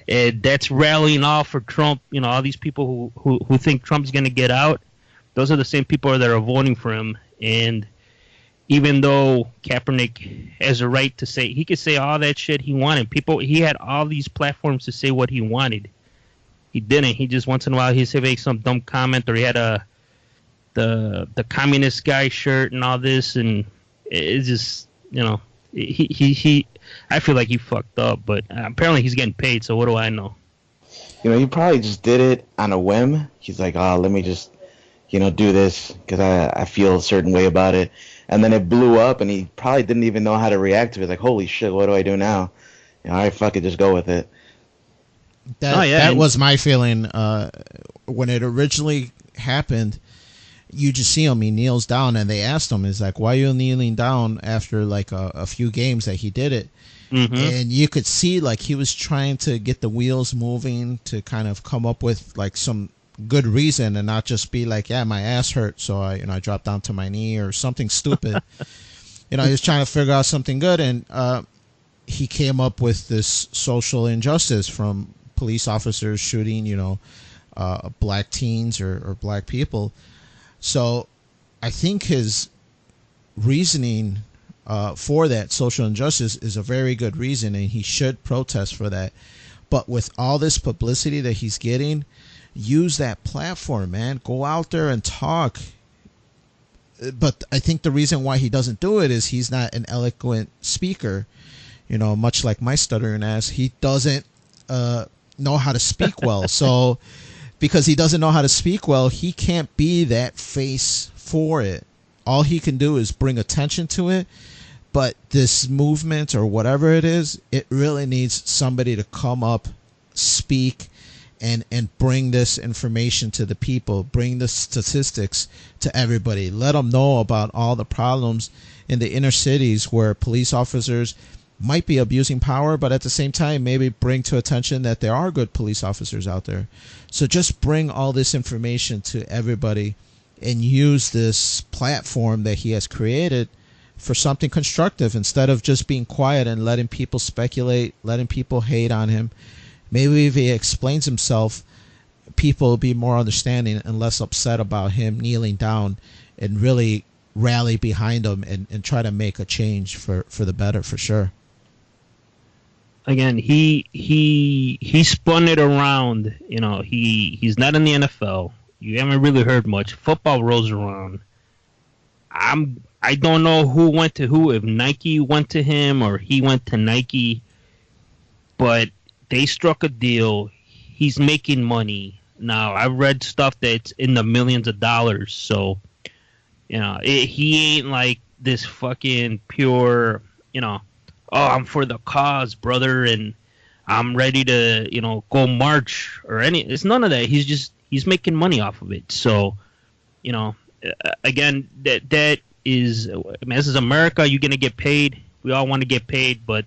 Speaker 3: And that's rallying all for Trump. You know, all these people who think Trump's going to get out. Those are the same people that are voting for him. And even though Kaepernick has a right to say, he could say all that shit he wanted. He had all these platforms to say what he wanted. He didn't. He just once in a while he'd say some dumb comment, or he had the communist guy shirt and all this, and it's just, you know, he I feel like he fucked up, but apparently he's getting paid, so what do I know?
Speaker 2: You know, he probably just did it on a whim. He's like, oh, let me just, you know, do this because I feel a certain way about it. And then it blew up, and he probably didn't even know how to react to it. Like, holy shit, what do I do now? You know, all right, fuck it, just go with it.
Speaker 1: That was my feeling when it originally happened. You just see him, he kneels down, and they asked him, "Is like, why are you kneeling down after like a few games that he did it?" Mm-hmm. And you could see like he was trying to get the wheels moving to kind of come up with like some good reason and not just be like, yeah, my ass hurt, so I dropped down to my knee or something stupid. You know, he was trying to figure out something good, and he came up with this social injustice from police officers shooting, you know, black teens or black people. So I think his reasoning for that social injustice is a very good reason, and he should protest for that. But with all this publicity that he's getting, use that platform, man. Go out there and talk. But I think the reason why he doesn't do it is he's not an eloquent speaker. You know, much like my stuttering ass, he doesn't know how to speak well. So because he doesn't know how to speak well, he can't be that face for it. All he can do is bring attention to it. But this movement or whatever it is, it really needs somebody to come up, speak, and bring this information to the people, bring the statistics to everybody. Let them know about all the problems in the inner cities where police officers might be abusing power, but at the same time maybe bring to attention that there are good police officers out there. So just bring all this information to everybody and use this platform that he has created for something constructive instead of just being quiet and letting people speculate, letting people hate on him. Maybe if he explains himself, people will be more understanding and less upset about him kneeling down, and really rally behind him and try to make a change for the better, for sure.
Speaker 3: Again, he spun it around. You know, he's not in the NFL. You haven't really heard much. Football rolls around. I don't know who went to who, if Nike went to him or he went to Nike, but they struck a deal. He's making money. Now, I've read stuff that's in the millions of dollars, so, you know, he ain't like this fucking pure, you know, oh, I'm for the cause, brother, and I'm ready to, you know, go march or any. It's none of that. He's making money off of it. So, you know, again, that is, I mean, this is America. You're gonna get paid. We all want to get paid, but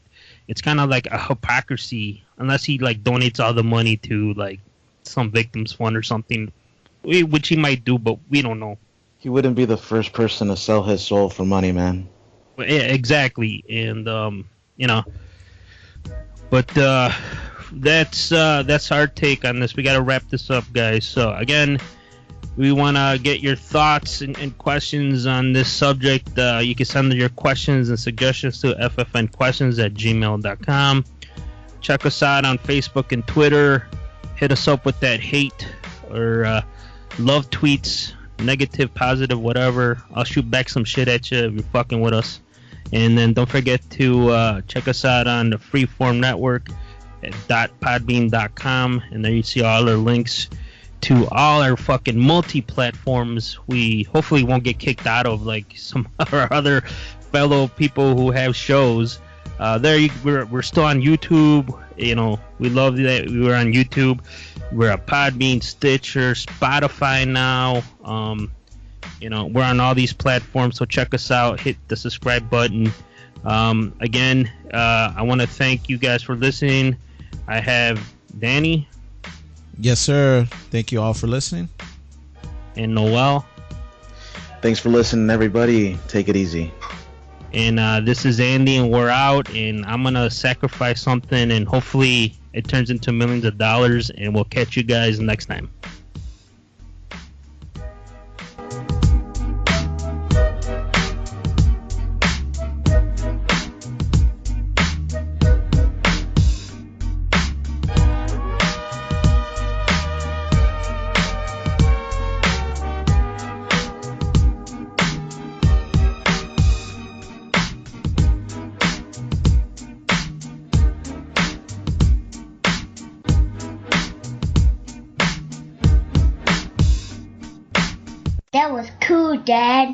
Speaker 3: it's kind of like a hypocrisy unless he like donates all the money to like some victims fund or something, which he might do, but we don't know.
Speaker 2: He wouldn't be the first person to sell his soul for money, man.
Speaker 3: Yeah, exactly, and you know, but that's our take on this. We got to wrap this up, guys. So again, we want to get your thoughts and questions on this subject. You can send your questions and suggestions to ffnquestions@gmail.com. Check us out on Facebook and Twitter. Hit us up with that hate or love tweets, negative, positive, whatever. I'll shoot back some shit at you if you're fucking with us. And then don't forget to check us out on the Freeform Network at .podbean.com, and there you see all our links to all our fucking multi-platforms. We hopefully won't get kicked out of like some of our other fellow people who have shows. We're still on YouTube. You know, we love that we're on YouTube. We're at Podbean, Stitcher, Spotify now. You know, we're on all these platforms, so check us out. Hit the subscribe button. Again, I want to thank you guys for listening. I have Danny.
Speaker 1: Yes, sir. Thank you all for listening.
Speaker 3: And Noel.
Speaker 2: Thanks for listening, everybody. Take it easy.
Speaker 3: And this is Andy, and we're out. And I'm going to sacrifice something, and hopefully it turns into millions of dollars, and we'll catch you guys next time.
Speaker 4: That was cool, Dad.